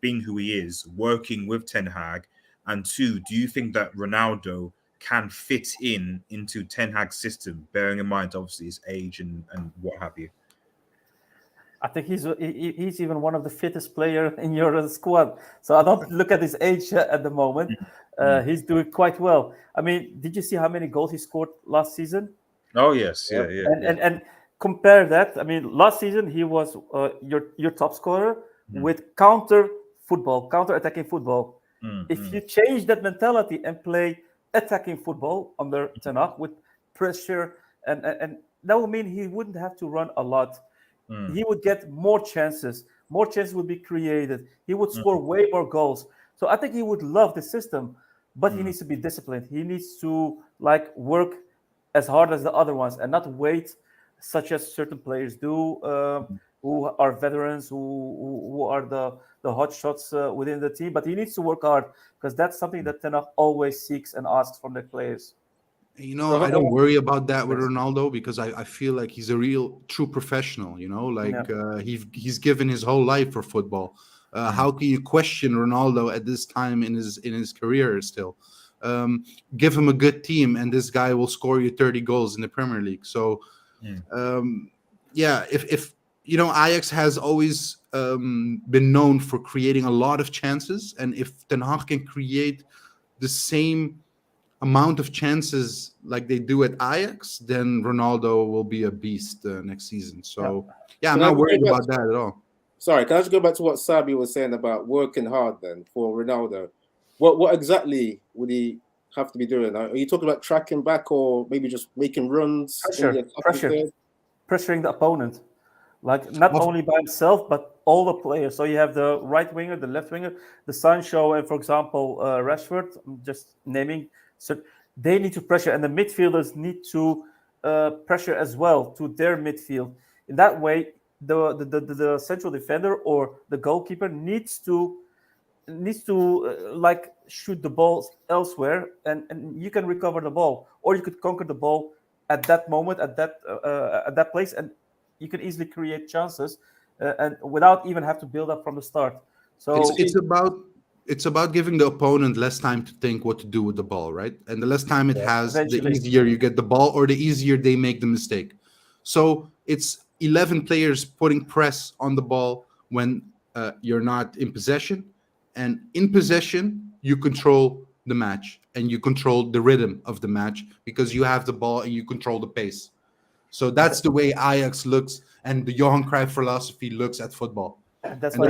being who he is, working with Ten Hag? And two, do you think that Ronaldo can fit into Ten Hag's system, bearing in mind obviously his age and what have you? I think he's even one of the fittest player in your squad. So I don't look at his age at the moment. He's doing quite well. I mean, did you see how many goals he scored last season? Oh yes, yeah. And compare that. I mean, last season he was your top scorer with counter attacking football. If you change that mentality and play attacking football under Ten Hag with pressure, and that would mean he wouldn't have to run a lot. He would get more chances. More chances would be created. He would score way more goals. So I think he would love the system, but he needs to be disciplined. He needs to like work as hard as the other ones and not wait, such as certain players do, who are veterans, who are the hot shots within the team. But he needs to work hard because that's something that Ten Hag always seeks and asks from the players. You know, I don't worry about that with Ronaldo because I feel like he's a real true professional. You know, like he's given his whole life for football. How can you question Ronaldo at this time in his career still? Give him a good team, and this guy will score you 30 goals in the Premier League. So, if you know, Ajax has always been known for creating a lot of chances, and if Ten Hag can create the same amount of chances like they do at Ajax, then Ronaldo will be a beast next season. So, I'm not worried about that at all. Sorry, can I just go back to what Sabi was saying about working hard then for Ronaldo? What exactly would he have to be doing? Are you talking about tracking back or maybe just making runs? Pressuring the opponent. Like not only by himself, but all the players. So you have the right winger, the left winger, the Sancho, and for example, Rashford, I'm just naming. So they need to pressure, and the midfielders need to pressure as well to their midfield. In that way, the central defender or the goalkeeper needs to like shoot the ball elsewhere, and you can recover the ball, or you could conquer the ball at that moment, at that place, and you can easily create chances, and without even have to build up from the start. So it's about giving the opponent less time to think what to do with the ball, right? And the less time it has, the easier you get the ball, or the easier they make the mistake. So it's 11 players putting press on the ball when you're not in possession. And in possession, you control the match and you control the rhythm of the match because you have the ball and you control the pace. So that's the way Ajax looks and the Johan Cruyff philosophy looks at football. That's why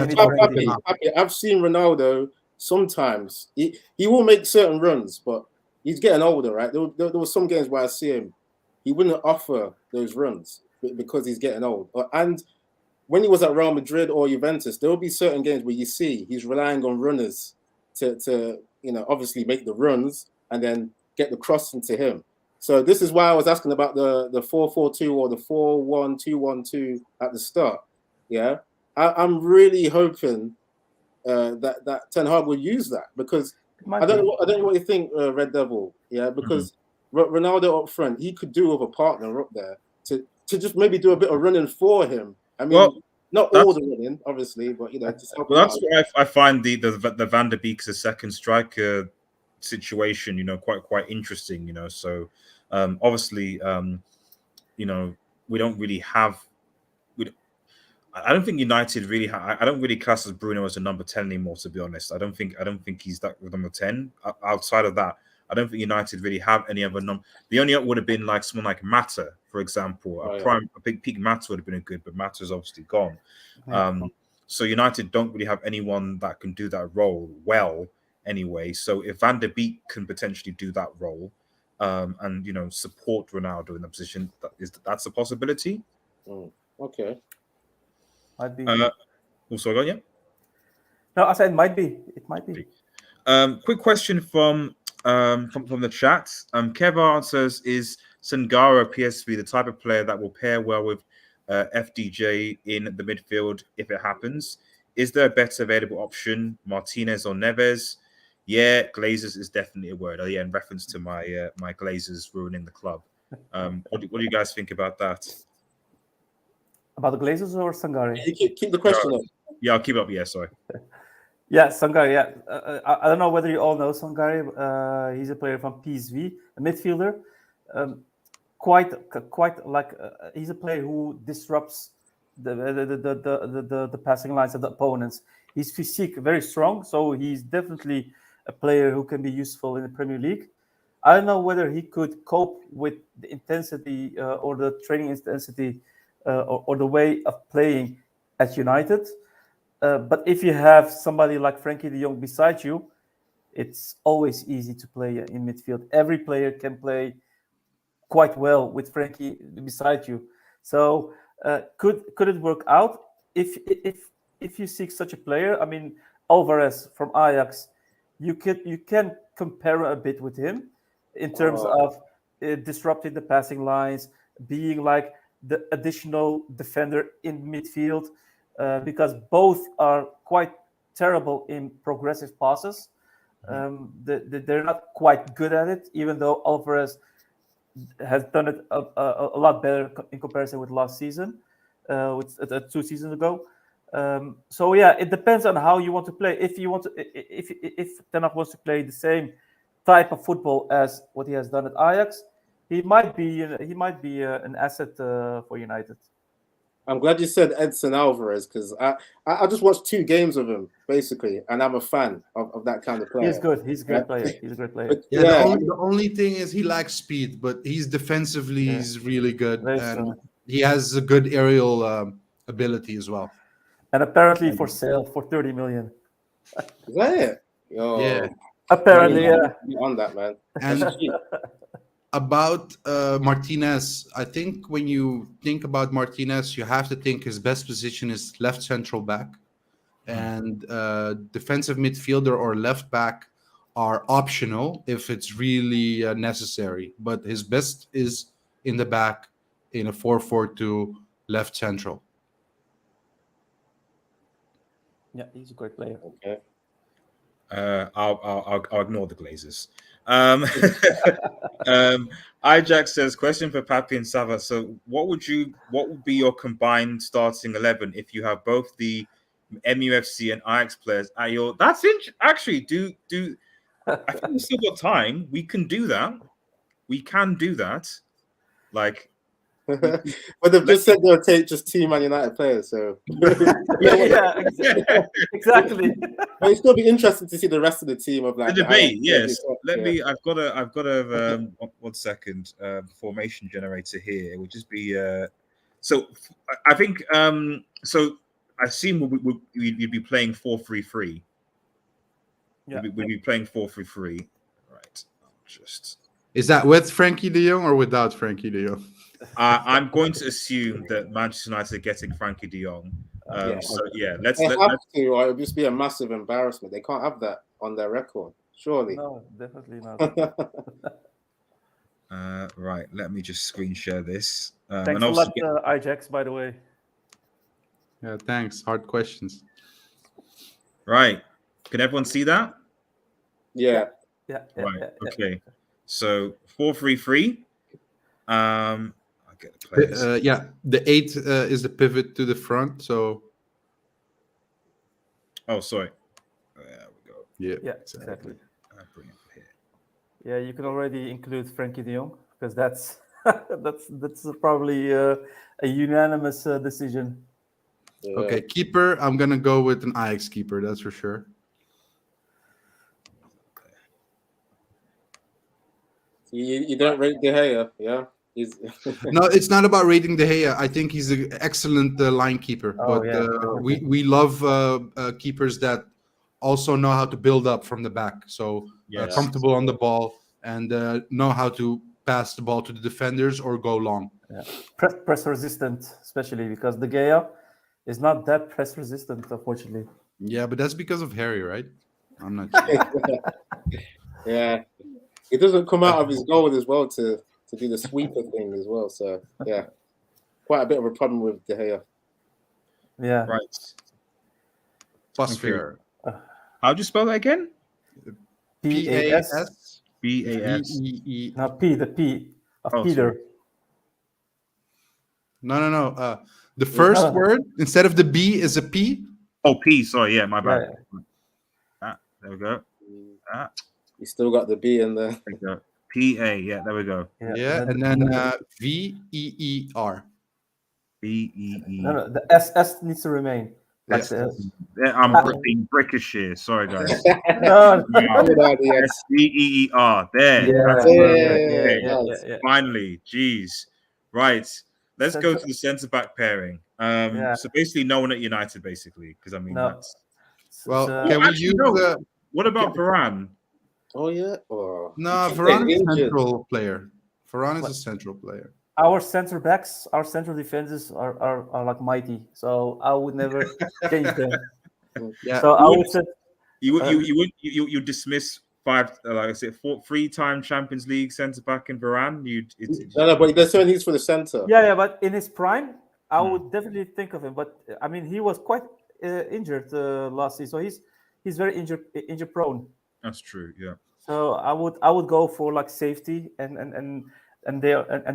I've seen Ronaldo. Sometimes he will make certain runs, but he's getting older, right? There were some games where I see him, he wouldn't offer those runs because he's getting old. And when he was at Real Madrid or Juventus, there will be certain games where you see he's relying on runners to obviously make the runs and then get the cross into him. So this is why I was asking about the 4-4-2 or the 4-1-2-1-2 at the start. Yeah, I'm really hoping that Ten Hag will use that because I don't know what you think, Red Devil. Yeah, because Ronaldo up front, he could do with a partner up there to just maybe do a bit of running for him. I mean, not all the running, obviously, but just help. Well, that's why I find the Van der Beek as a second striker situation, quite interesting. So obviously, we don't really have. I don't think United really. I don't really class as Bruno as a number 10 anymore. To be honest, I don't think he's that number 10. Outside of that, I don't think United really have any other number. The only would have been like someone like Mata, for example. A big peak Mata would have been good, but Mata's obviously gone. So United don't really have anyone that can do that role well anyway. So if Van der Beek can potentially do that role, and support Ronaldo in the position, that's a possibility. Okay. Might be. Also, yeah. No, I said it might be. It might be. Quick question from the chat. Kev answers: is Sangara appears to be the type of player that will pair well with FDJ in the midfield if it happens. Is there a better available option, Martinez or Neves? Yeah, Glazers is definitely a word. Oh, yeah, in reference to my my Glazers ruining the club. What do you guys think about that? About the Glazers or Sangare? You keep the question up. Yeah, I'll keep up. Yeah, sorry. Yeah, Sangare. Yeah, I don't know whether you all know Sangare. He's a player from PSV, a midfielder. Quite like he's a player who disrupts the passing lines of the opponents. His physique very strong, so he's definitely a player who can be useful in the Premier League. I don't know whether he could cope with the intensity or the training intensity or the way of playing at United. But if you have somebody like Frankie de Jong beside you, it's always easy to play in midfield. Every player can play quite well with Frankie beside you. So could it work out if you seek such a player? I mean, Alvarez from Ajax, you can compare a bit with him in terms of disrupting the passing lines, being like the additional defender in midfield, because both are quite terrible in progressive passes. They're not quite good at it, even though Alvarez has done it a lot better in comparison with last season, with 2 seasons ago. So yeah, it depends on how you want to play. If Ten Hag wants to play the same type of football as what he has done at Ajax, he might be an asset for United. I'm glad you said Edson Alvarez because I just watched 2 games of him basically, and I'm a fan of that kind of player. He's good. He's a great player. He's a great player. But, Yeah, the only thing is he lacks speed, but he's defensively he's really good, Very and strong. he has a good aerial ability as well. And apparently for sale for 30 million. Is that it? Yo, Yeah. Apparently, yeah. you on that, man. And about Martinez, I think when you think about Martinez, you have to think his best position is left central back, and defensive midfielder or left back are optional if it's really necessary. But his best is in the back in a 4-4-2 left central. Yeah, he's a great player. Okay. I'll ignore the Glazers. Ajax says, question for Papi and Sava. So what would be your combined starting 11 if you have both the MUFC and Ajax players at your? That's actually do. I think we've still got time. We can do that. We can do that. Like. But they've just said they'll take just 2 Man United players, so yeah, exactly. but it'll still be interesting to see the rest of the team of like The debate. Ajax. Yes. I've got a 1 second formation generator here. It would just be so I think so I assume we'd be playing 4-3-3. Yeah. We'd be playing 4-3-3. Right. Is that with Frankie de Jong or without Frankie de Jong? I'm going to assume that Manchester United are getting Frankie de Jong. So yeah, let's They have to, or it'll just be a massive embarrassment. They can't have that on their record, surely. No, definitely not. Right. Let me just screen share this. Thanks and a lot, obviously Ajax, by the way. Yeah, thanks. Hard questions. right. Can everyone see that? Yeah. Yeah. Right. Okay. So 4-3-3. I'll get the players. Yeah, the 8 is the pivot to the front. So. Oh, sorry. There we go. Yeah, Exactly. Bring it here. Yeah, you can already include Frankie de Jong because that's that's probably a unanimous decision. Yeah. Okay, keeper. I'm gonna go with an Ajax keeper. That's for sure. You don't rate De Gea, yeah? No, it's not about rating De Gea. I think he's an excellent line keeper. Oh, But yeah. we love keepers that also know how to build up from the back. So Yes. comfortable on the ball and know how to pass the ball to the defenders or go long. Yeah. Press resistant, especially because De Gea is not that press resistant, unfortunately. Yeah, but that's because of Harry, right? I'm not sure. Yeah. It doesn't come out of his goal as well to to do the sweeper thing as well. So yeah, quite a bit of a problem with De Gea. Yeah. Right. Pasveer. How'd you spell that again? PAS. BAS. VEE. No, the P of Oh, Peter. sorry. No. The first No. word instead of the B is a P. Oh, P. Sorry, yeah, my bad. Yeah. There we go. You still got the B in there. There we go. PA. Yeah, there we go. Yeah, and then VEER. BEE. No, the S needs to remain. Like Yes. Yeah, I'm being brickish. Sorry, guys. no. SBEER. There. Yeah, That's yeah, perfect. yeah. Finally, jeez. Right. Let's go Centre- to the centre back pairing. Yeah. So basically, no one at United, basically, because I mean, No. that's. Well, So- can we actually, use no. What about Varane? Oh yeah. Oh. No, He's Varane is a injured. central player. Varane is a central player. Our center backs, our central defenses are like mighty. So I would never change them. Yeah. So I would say You dismiss five, like I said, 3-time Champions League centre back in Varane. No, but there's certain needs for the center. yeah, but in his prime, I would definitely think of him. But I mean, he was quite injured last season, so he's very injury prone. That's true. Yeah. So I would go for like safety and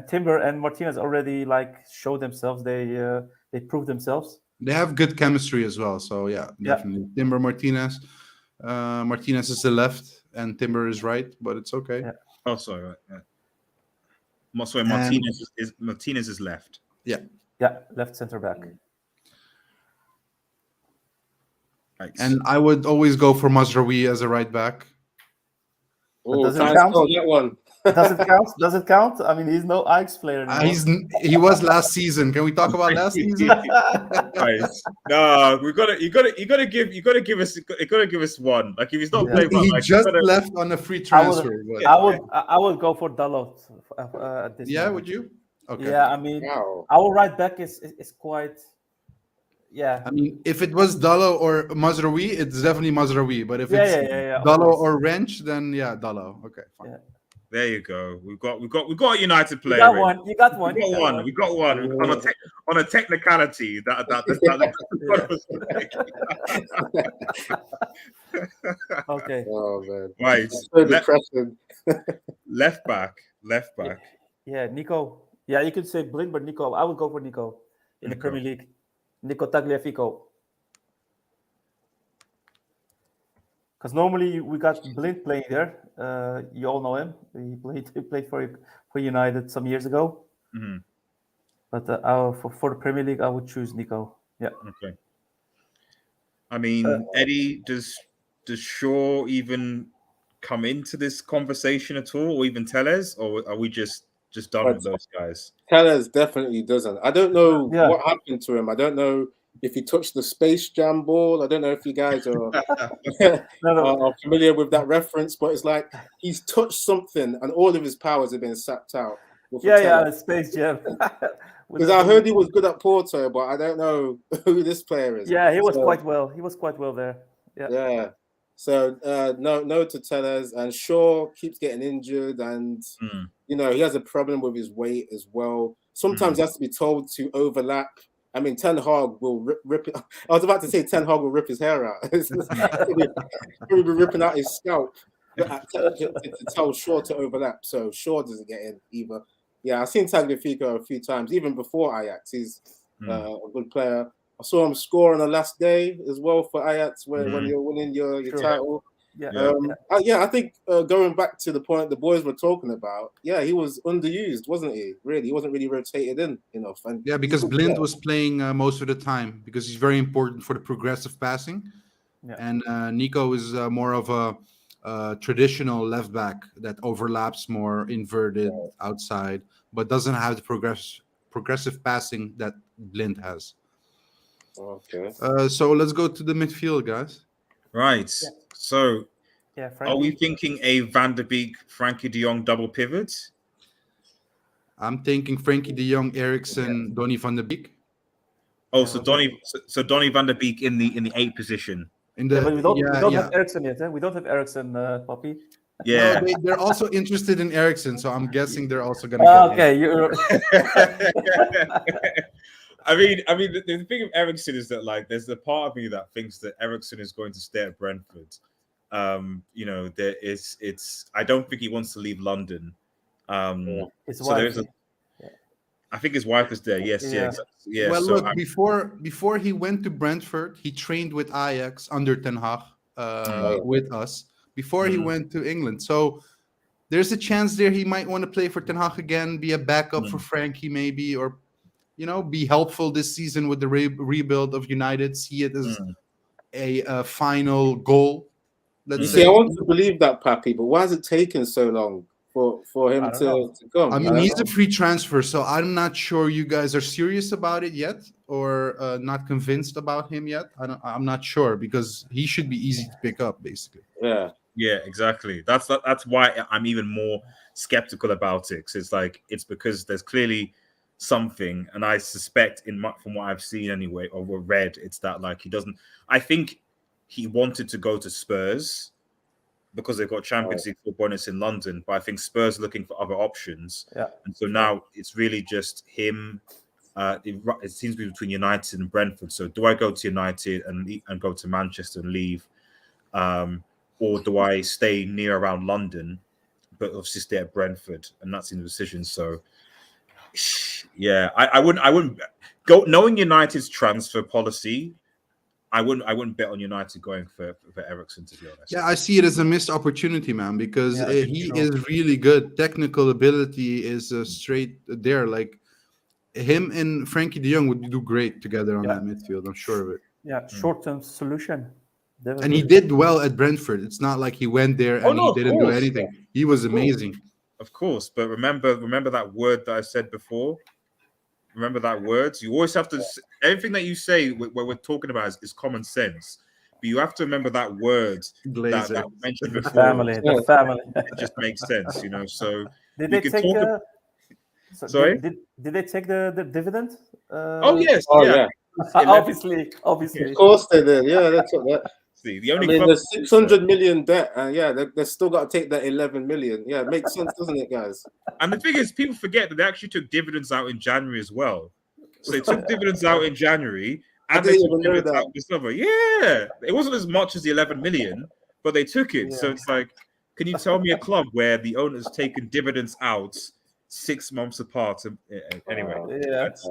Timber and Martinez already like showed themselves. They proved themselves. They have good chemistry as well. So yeah, definitely. Timber Martinez. Martinez is the left and Timber is right, but it's okay. Yeah. Oh, sorry. Right. Yeah. Sorry, Martinez is left. Yeah, left center back. Right. And I would always go for Mazraoui as a right back. Oh, does it can't count? spell that one. Does it count? Does it count? I mean, he's no Ajax player anymore. He was last season. Can we talk about last season? Guys, no, you gotta give us one. Like if he's not playing, He like, just left on a free transfer. I would go for Dalot at this. Yeah, moment. would you? Okay. Yeah, I mean, Wow. our right back is quite. Yeah. I mean, if it was Dallo or Mazraoui, it's definitely Mazraoui. But if Yeah, it's of Dallo course. or Wrench, then yeah, Dallo. Okay, fine. Yeah. There you go. We've got a United You player. got one. You got one. We got one. On a technicality that Okay. Oh man. Right. So depressing. Left back. Yeah, Nico. Yeah, you could say Blind, but Nico. I would go for Nico in the Premier League. Nico Tagliafico. Because normally we got Blind playing there. You all know him. He played for United some years ago. Mm-hmm. But for the Premier League, I would choose Nico. Yeah. Okay. I mean, Eddie, does Shaw even come into this conversation at all, or even Tellez, or are we just done with those guys? Tellez definitely doesn't. I don't know Yeah. what happened to him. I don't know if he touched the Space Jam ball. I don't know if you guys are, are familiar with that reference, but it's like he's touched something and all of his powers have been sapped out. Yeah, Space Jam. Because I heard he was good at Porto, but I don't know who this player is. Yeah, he was quite well. He was quite well there. Yeah. So no to Tellez, and Shaw keeps getting injured, and you know he has a problem with his weight as well. Sometimes he has to be told to overlap. I mean, Ten Hag will rip it. I was about to say Ten Hag will rip his hair out. He'll be ripping out his scalp to tell Shaw to overlap. So Shaw doesn't get in either. Yeah, I've seen Tagliafico a few times, even before Ajax. He's a good player. I saw him score on the last day as well for Ajax when you're winning your title. I think going back to the point the boys were talking about, he was underused, wasn't he? Really, he wasn't really rotated in enough. And because Blind was playing most of the time because he's very important for the progressive passing. Yeah. And Nico is more of a traditional left back that overlaps more inverted outside, but doesn't have the progressive passing that Blind has. Okay. So let's go to the midfield, guys. Right. Yeah. So, are we thinking a Van der Beek, Frankie de Jong double pivot? I'm thinking Frankie de Jong, Eriksen, Donny van der Beek. Oh, so Donny van der Beek in the 8 position. But we don't have Eriksen yet. We don't have Eriksen, Poppy. Yeah. No, they're also interested in Ericsson, so I'm guessing they're also going to get him. Okay, you're The thing of Ericsson is that like there's the part of me that thinks that Ericsson is going to stay at Brentford. It's I don't think he wants to leave London. his So there's wife. I think his wife is there. Yes, Yeah. exactly. Yeah. Well, so look, before he went to Brentford, he trained with Ajax under Ten Hag with us before he went to England. So there's a chance there he might want to play for Ten Hag again, be a backup for Frankie maybe, or be helpful this season with the rebuild of United. See it as a final goal. Let's See, say. I want to believe that, Pappy, but why has it taken so long for him to come? I mean, he's a free transfer, so I'm not sure you guys are serious about it yet, or not convinced about him yet. I'm not sure, because he should be easy to pick up, basically. Yeah, exactly. That's why I'm even more skeptical about it. 'Cause it's because there's clearly something, and I suspect from what I've seen anyway or read, it's that like he doesn't. I think he wanted to go to Spurs because they've got Champions League footballers in London, but I think Spurs are looking for other options. Yeah. And so now it's really just him. It seems to be between United and Brentford. So do I go to United and go to Manchester and leave? Or do I stay near around London, but obviously stay at Brentford? And that's in the decision. So yeah, I wouldn't go knowing United's transfer policy. I wouldn't bet on United going for Ericsson, to be honest. Yeah, I see it as a missed opportunity, man, because he is really good. Technical ability is straight there. Like him and Frankie de Jong would do great together on that midfield. I'm sure of it. Yeah, short-term solution. Definitely. And he did well at Brentford. It's not like he went there and he didn't do anything. He was amazing. Of course, but remember that word that I said before. Remember that word. You always have to. Everything that you say, what we're talking about is common sense. But you have to remember that word that I mentioned before. The family. It just makes sense, So did they take? Sorry. Did they take the dividend? Yes. Obviously. Of course they did. Yeah, that's what that. See, the only there's 600 million debt, and they've still got to take that 11 million. Yeah, it makes sense, doesn't it, guys? And the thing is, people forget that they actually took dividends out in January as well. So they took dividends out in January, and they took dividends out in December. Yeah, it wasn't as much as the 11 million, but they took it. So it's like, can you tell me a club where the owner's taken dividends out 6 months apart? Anyway, that's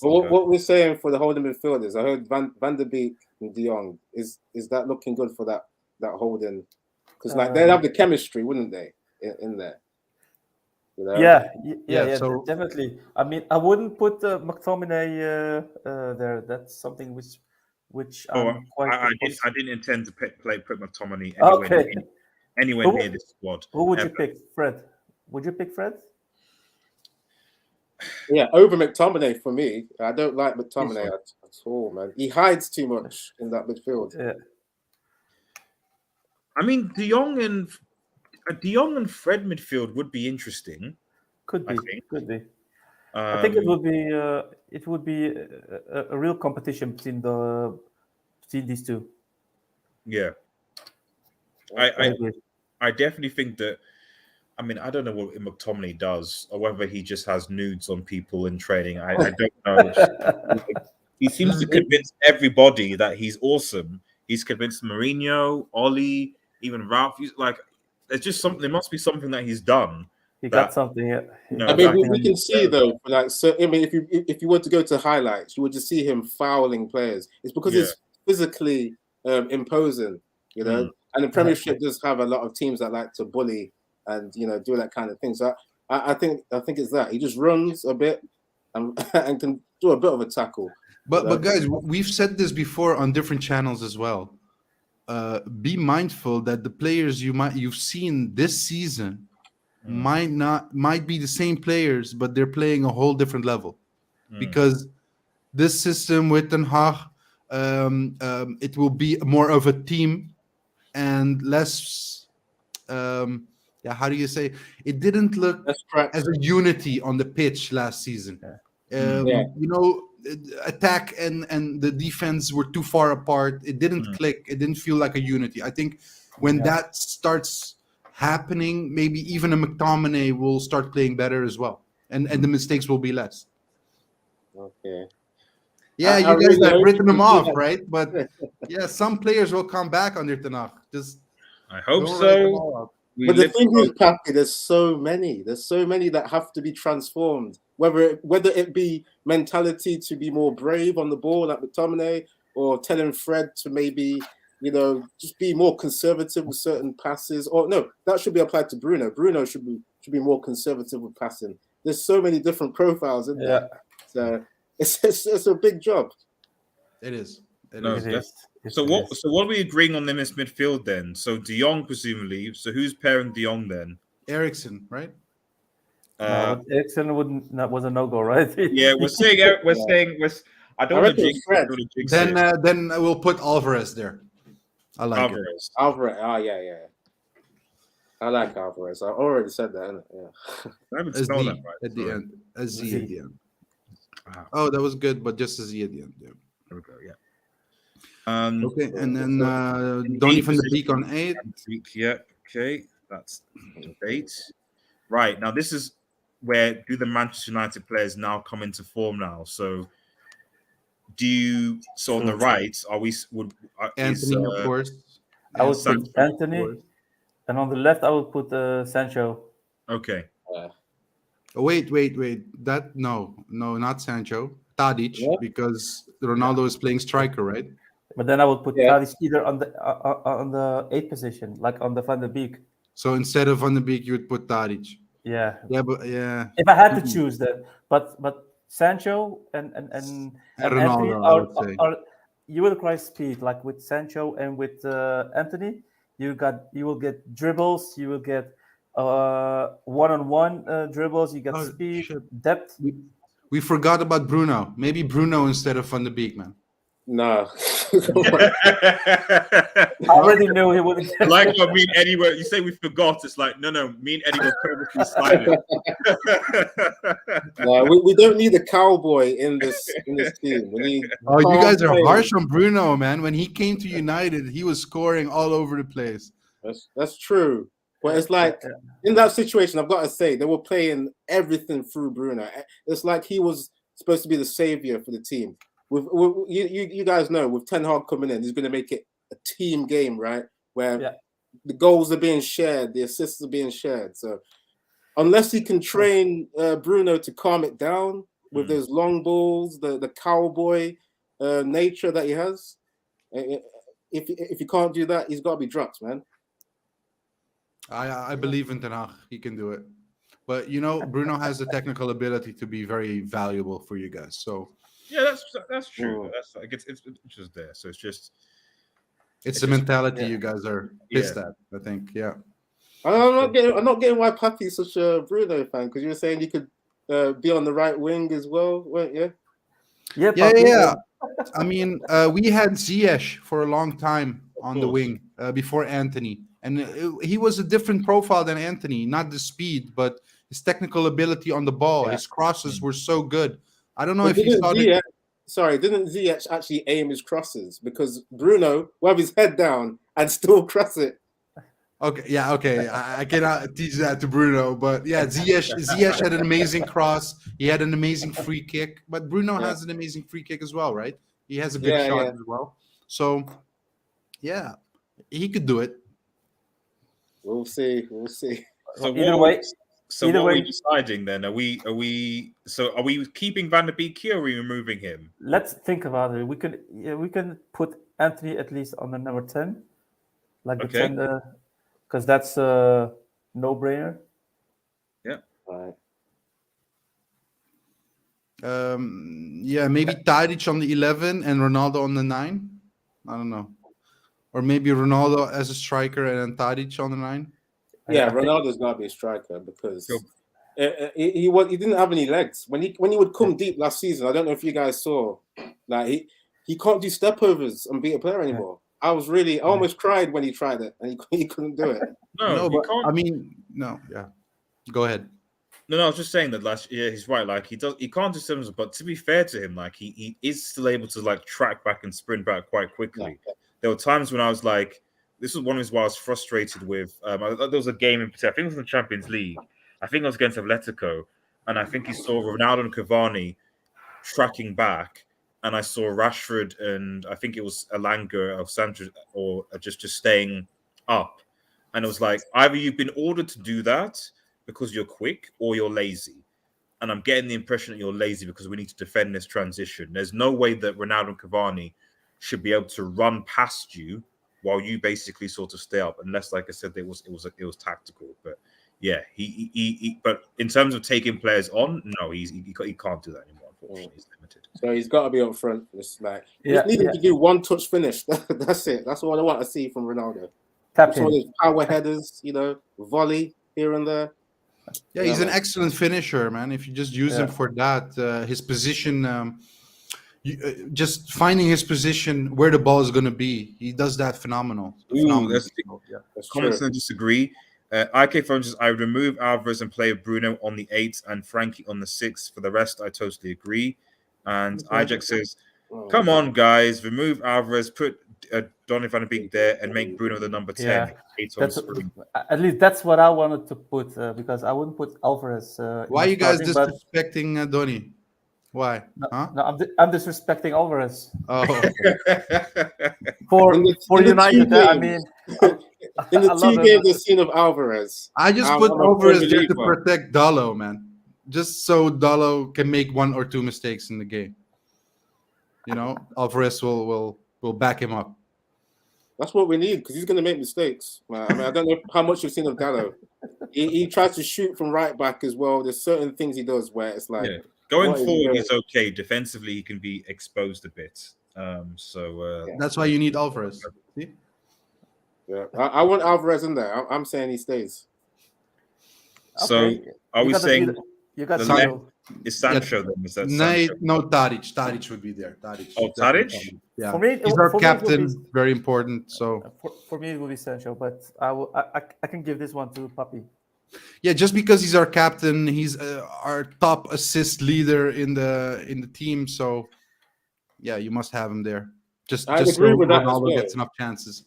what we're saying for the holding midfielders. I heard Van der Beek and De Jong. Is that looking good for that holding? Because they'd have the chemistry, wouldn't they, in there? So definitely. I mean, I wouldn't put McTominay there. That's something which I'm quite. I didn't intend to put McTominay anywhere near this squad. Who would you pick, Fred? Would you pick Fred? Yeah, over McTominay for me. I don't like McTominay at all, man. He hides too much in that midfield. Yeah. I mean, De Jong and Fred midfield would be interesting. Could be. I think it would be a real competition between these two. Yeah. I definitely think that. I mean, I don't know what McTominay does, or whether he just has nudes on people in training. I don't know. He seems to convince everybody that he's awesome. He's convinced Mourinho, Oli, even Ralph. There's just something. There must be something that he's done. He got something. Yeah. I mean, we can see though. So I mean, if you were to go to highlights, you would just see him fouling players. It's because he's physically imposing, And the Premiership does have a lot of teams that like to bully and do that kind of thing. So I think it's that he just runs a bit and can do a bit of a tackle. But guys, we've said this before on different channels as well. Be mindful that the players you've seen this season might be the same players, but they're playing a whole different level because this system with Ten Hag, it will be more of a team and less. How do you say? It didn't look as a unity on the pitch last season. Attack and the defense were too far apart. It didn't click. It didn't feel like a unity. I think when that starts happening, maybe even a McTominay will start playing better as well, and the mistakes will be less. Okay. Yeah, I you guys really have hope written you them do off, that. right? But yeah, some players will come back under Ten Hag. Just I hope don't write them so. all out. We But the live thing to is, hope. Pappy, there's so many. There's so many that have to be transformed. Whether it be mentality to be more brave on the ball, like McTominay, or telling Fred to maybe, just be more conservative with certain passes. Or no, that should be applied to Bruno. Bruno should be more conservative with passing. There's so many different profiles in there. So it's a big job. It is. It No, is. It is. So It what? is. So what are we agreeing on them as midfield then? So De Jong presumably. So who's pairing De Jong then? Ericsson, right? Uh, No, Eriksen was a no-go, right? yeah, we're saying I don't I want to reckon jinx. Fred. I don't want to jinx it. Then we'll put Alvarez there. I like it. Alvarez. Alvarez. Oh, yeah. I like Alvarez. I already said that, innit? Yeah. I haven't A spelled Z that right. at the sorry. end. A Z Z. at the end. Wow. Oh, that was good, but just a Z at the end. Yeah. There we go. Yeah. Okay, and then in Donny eight van de position- Beek on 8. Yeah. Okay. That's 8. Right now, this is where do the Manchester United players now come into form now? So, on the right? Are we Anthony, of course. I would And put Sancho, of Anthony, course. and on the left I would put Sancho. Okay. Oh, wait. No, not Sancho. Tadic, Yeah. because Ronaldo is playing striker, right? But then I would put Yeah. Tadic either on the 8th position, like on the Van de Beek. So instead of Van de Beek, you would put Tadic. Yeah. Yeah, but yeah. If I had to choose that, but Sancho and And Anthony Ronaldo, I would say. are you will require speed. Like with Sancho and with Anthony, you will get dribbles, you will get one-on-one dribbles, you get Oh, speed, shit. depth. We forgot about Bruno. Maybe Bruno instead of Van de Beek, man. No. I already knew he wouldn't. Get Like what me and Eddie were. You say we forgot. It's like no. Me and Eddie were perfectly silent. No, we don't need a cowboy in this team. We need. Oh, you guys are calm harsh on Bruno, man. When he came to United, he was scoring all over the place. That's true. But it's like in that situation, I've got to say they were playing everything through Bruno. It's like he was supposed to be the savior for the team. You guys know with Ten Hag coming in, he's going to make it a team game, right? Where the goals are being shared, the assists are being shared. So unless he can train Bruno to calm it down with those long balls, the cowboy nature that he has, if he can't do that, he's got to be dropped, man. I believe in Ten Hag. He can do it. But, Bruno has the technical ability to be very valuable for you guys. So yeah, that's true. That's like it's just there. So it's the mentality you guys are pissed at, I think. Yeah. I'm not getting why Papi's such a Bruno fan, because you were saying you could be on the right wing as well, weren't you? Yeah. I mean, we had Ziyech for a long time on the wing before Anthony, and he was a different profile than Anthony. Not the speed, but his technical ability on the ball. Yeah. His crosses were so good. I don't know But if you saw it. didn't Ziyech actually aim his crosses? Because Bruno will have his head down and still cross it. Okay. I cannot teach that to Bruno, but yeah, Ziyech had an amazing cross. He had an amazing free kick, but Bruno has an amazing free kick as well, right? He has a good shot as well. So, yeah, he could do it. We'll see. So either way, what are we deciding then? Are we keeping Van der Beek here, or are we removing him? let's think about it. We can put Anthony at least on the number 10, like the 10, because that's a no-brainer. Yeah. Right. Yeah, maybe Tadic on the 11 and Ronaldo on the 9. I don't know. Or maybe Ronaldo as a striker and then Tadic on the 9. Yeah, Ronaldo's got to be a striker because he didn't have any legs when he would come deep last season. I don't know if you guys saw, like he can't do stepovers and beat a player anymore. I almost cried when he tried it and he couldn't do it. No, but can't. I mean, no, yeah. Go ahead. No, I was just saying that last year he's right. Like he can't do stepovers, but to be fair to him, like he is still able to like track back and sprint back quite quickly. Yeah. There were times when I was like, this was one of his why I was frustrated with. There was a game in particular. I think it was in the Champions League. I think it was against Atletico, and I think he saw Ronaldo and Cavani tracking back, and I saw Rashford and I think it was Elanga or Sanchez or just staying up, and it was like either you've been ordered to do that because you're quick or you're lazy. And I'm getting the impression that you're lazy because we need to defend this transition. There's no way that Ronaldo and Cavani should be able to run past you while you basically sort of stay up, unless, like I said, it was tactical. But yeah, he but in terms of taking players on, no, he can't do that anymore. Unfortunately, he's limited. So he's got to be up front. It's like Yeah, just needing to do one touch finish. That's it. That's what I want to see from Ronaldo. Tap Some of in. his power headers, volley here and there. Yeah, he's an excellent finisher, man. If you just use him Yeah. for that, his position, just finding his position where the ball is going to be, he does that phenomenal. That's That's comments true. and disagree. IK Phone says, I would remove Alvarez and play Bruno on the 8 and Frankie on the 6. For the rest, I totally agree. And Ajax says, come on, guys, remove Alvarez, put Donny van de Beek there, and make Bruno the number 10. Yeah, 8 on that's screen. at least that's what I wanted to put because I wouldn't put Alvarez. Why are you guys disrespecting? disrespecting Donny? Why? Huh? No, I'm disrespecting Alvarez Oh, for In the United. two I games. mean, In the I love two him, games but- I've seen of Alvarez, I just I'm put a Alvarez firm there to believer. protect Dallo, man. Just so Dallo can make 1 or 2 mistakes in the game. Alvarez will back him up. That's what we need because he's going to make mistakes. I mean, I don't know how much you've seen of Gallo. He tries to shoot from right back as well. There's certain things he does where it's like, Yeah. Going what is forward, he he's okay. Defensively, he can be exposed a bit. That's why you need Alvarez. See? yeah. I want Alvarez in there. I'm saying he stays. So Okay. are You we got the saying lead- you got the Sancho. is Sancho then? Is that No, Sancho? no, Tadic. Tadic would be there. Tadic. Oh, Tadic? Yeah. For me, He's our for me, it would captain. be- Very important. So For me, it will be Sancho, but I can give this one to Papi. yeah, just because he's our captain, he's our top assist leader in the team. So yeah, you must have him there. Just I so agree with that as Ronaldo well. gets enough chances.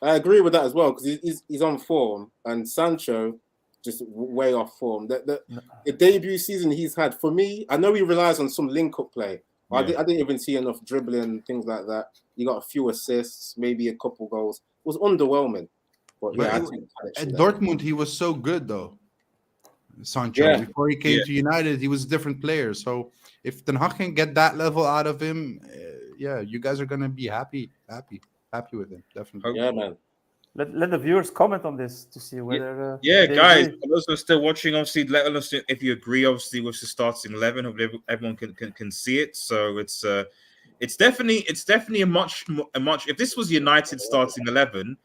I agree with that as well because he's on form and Sancho just way off form. The debut season he's had, for me, I know he relies on some link-up play. Yeah. I didn't even see enough dribbling, things like that. He got a few assists, maybe a couple goals. It was underwhelming. But yeah, But I think at Dortmund, he was so good though. Sancho, Yeah. before he came to United, he was a different player. So if Ten Hag can get that level out of him, yeah, you guys are gonna be happy with him, definitely. Yeah, man. Let the viewers comment on this to see whether. Yeah, they guys, agree. for those who are still watching, obviously, let us know if you agree. Obviously, with the starting 11, hopefully everyone can see it. So it's definitely a much. If this was United starting 11,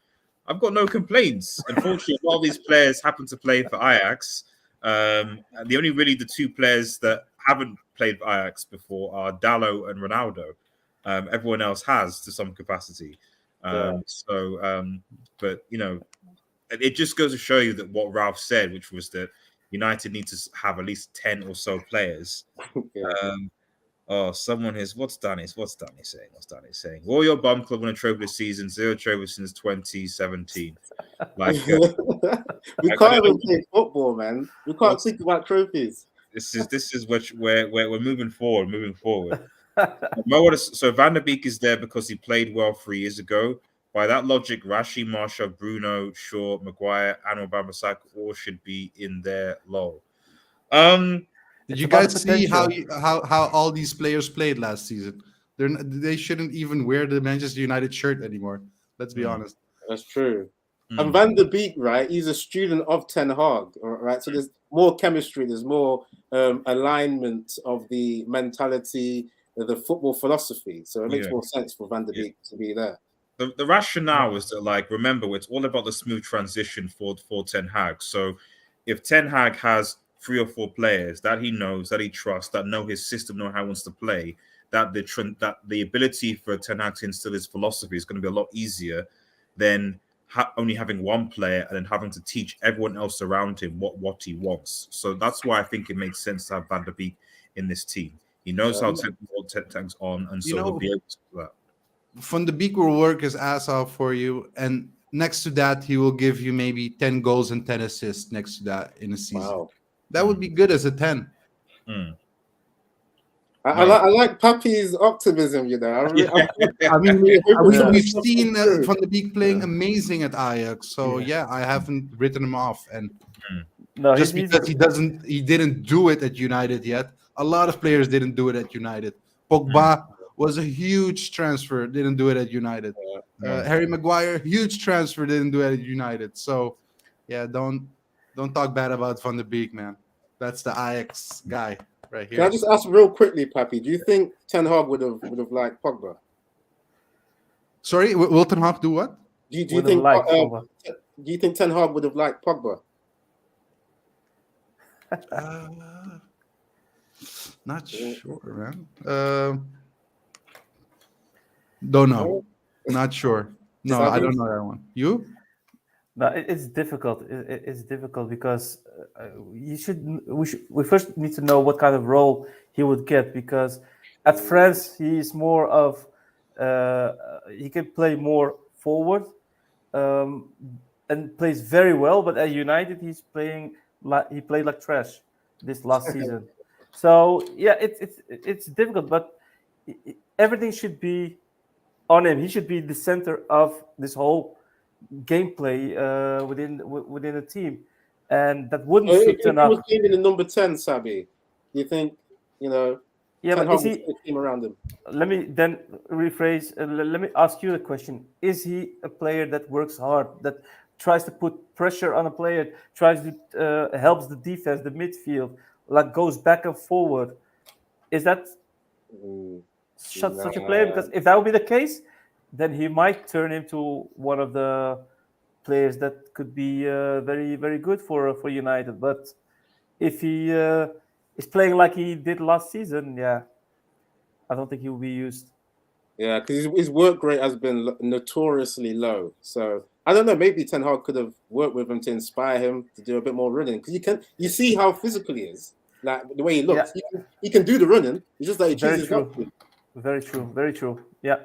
I've got no complaints. Unfortunately, a lot of these players happen to play for Ajax. And the only really the 2 players that haven't played for Ajax before are Dallo and Ronaldo. Everyone else has to some capacity. But it just goes to show you that what Ralph said, which was that United need to have at least 10 or so players. Yeah. Someone is what's Danny saying? Will your bum club win a trophy this season? 0 trophies since 2017. Like We can't even play football, man. We can't think about trophies. this is where we're moving forward. So Van der Beek is there because he played well 3 years ago. By that logic, Rashi, Marshall, Bruno, Shaw, Maguire, and Obama-Saka all should be in there. Lol. Did It's you about guys the see potential. how all these players played last season? They shouldn't even wear the Manchester United shirt anymore. Let's be honest. That's true. And Van der Beek, right? He's a student of Ten Hag, right? So there's more chemistry, there's more alignment of the mentality, the football philosophy. So it makes more sense for Van der Beek to be there. The rationale is that, like, remember, it's all about the smooth transition for Ten Hag. So if Ten Hag has 3 or 4 players that he knows, that he trusts, that know his system, know how he wants to play, that the ability for Ten Hag to instill his philosophy is going to be a lot easier than only having 1 player and then having to teach everyone else around him what he wants. So that's why I think it makes sense to have Van der Beek in this team. He knows how to put Ten Hag's on, and so he'll be able to do that. Van de Beek will work his ass off for you, and next to that, he will give you maybe 10 goals and 10 assists next to that in a season. Wow. That would be good as a 10. I like Papi's optimism, you know. I mean, we've seen Van de Beek playing amazing at Ajax, so I haven't written him off. And No, just because he didn't do it at United yet, a lot of players didn't do it at United. Pogba was a huge transfer, didn't do it at United. Harry Maguire, huge transfer, didn't do it at United. So, don't talk bad about Van de Beek, man. That's the Ajax guy right here. Can I just ask real quickly, Papi? Do you think Ten Hag would have liked Pogba? Sorry, will Ten Hag do what? Do you think Pogba? Do you think Ten Hag would have liked Pogba? Not sure, man. Don't know. Not sure. No, I don't know that one. You? No, it's difficult. It's difficult because we first need to know what kind of role he would get, because at France he is more of he can play more forward and plays very well, but at United he played like trash this last season. So it's difficult, but everything should be on him. He should be the center of this whole gameplay within the team, and that wouldn't suit Ten Hag. He was playing the number 10, Sabi. Do you think, you know, Ten Hag a team around him? Let me then rephrase. Let me ask you the question: is he a player that works hard, that tries to put pressure on a player, tries to helps the defense, the midfield, like goes back and forward? Is that such a player? Because if that would be the case, then he might turn into one of the players that could be very, very good for United. But if he is playing like he did last season, I don't think he will be used. Yeah, because his work rate has been notoriously low. So I don't know. Maybe Ten Hag could have worked with him to inspire him to do a bit more running. Because you see how physical he is, like the way he looks. Yeah. He can do the running. It's just that he chooses not to. Very true. Very true. Yeah.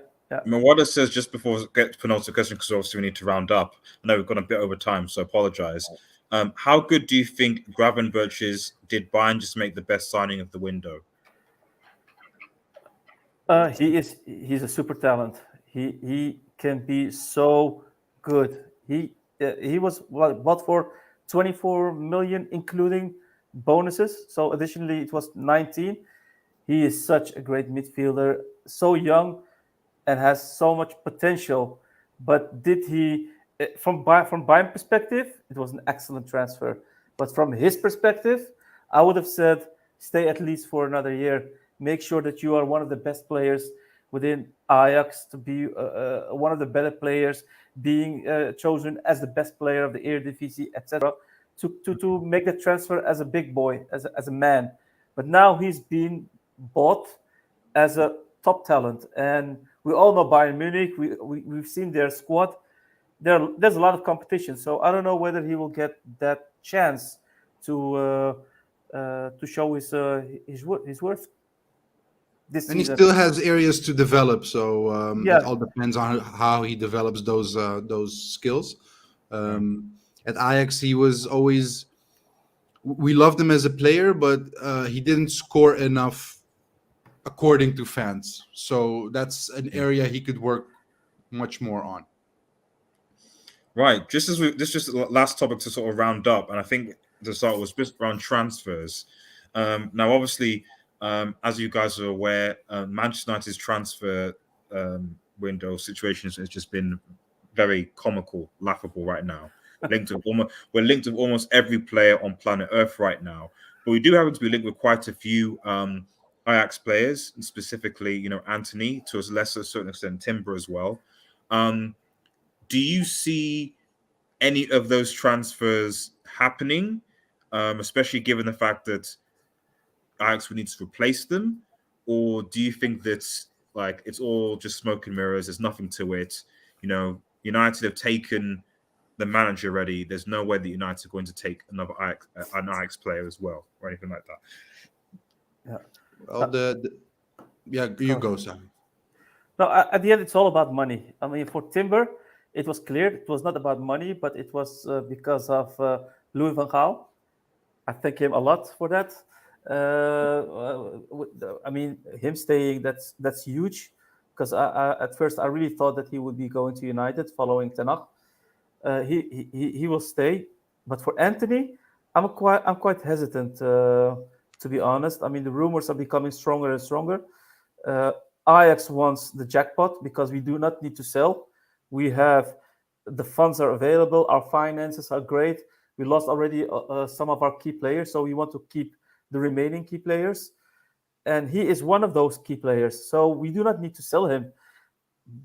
Mawada says, just before we get to penultimate question, because obviously we need to round up. I know we've gone a bit over time, so apologize. How good do you think Gravenberch did Bayern just make the best signing of the window? He's a super talent. He can be so good. He was bought for 24 million, including bonuses. So additionally, it was 19. He is such a great midfielder, so young, and has so much potential. But did he, from Bayern perspective, it was an excellent transfer. But from his perspective, I would have said, stay at least for another year. Make sure that you are one of the best players within Ajax, to be one of the better players, being chosen as the best player of the Eredivisie, etc. To make the transfer as a big boy, as a man. But now he's been bought as a top talent, and we all know Bayern Munich. We've seen their squad. There's a lot of competition, so I don't know whether he will get that chance to show his worth. And he still has areas to develop, so it all depends on how he develops those skills. At Ajax, he was always. We loved him as a player, but he didn't score enough according to fans. So that's an area he could work much more on. Right. This is just the last topic to sort of round up, and I think the start was just around transfers. Now, obviously, as you guys are aware, Manchester United's transfer window situation has just been very comical, laughable right now. We're linked with almost every player on planet Earth right now, but we do happen to be linked with quite a few Ajax players, and specifically, Anthony, to a certain extent, Timber as well. Do you see any of those transfers happening, especially given the fact that Ajax would need to replace them, or do you think that it's all just smoke and mirrors? There's nothing to it. United have taken the manager already. There's no way that United are going to take an Ajax player as well, or anything like that. Yeah. Well, you go, Sam. No, at the end, it's all about money. I mean, for Timber, it was clear it was not about money, but it was because of Louis van Gaal. I thank him a lot for that. I mean, him staying, that's huge, because at first I really thought that he would be going to United following Ten Hag. He will stay, but for Anthony, I'm quite hesitant, to be honest. I mean, the rumors are becoming stronger and stronger. Ajax wants the jackpot because we do not need to sell. We have the funds are available. Our finances are great. We lost already some of our key players, so we want to keep the remaining key players, and he is one of those key players. So we do not need to sell him.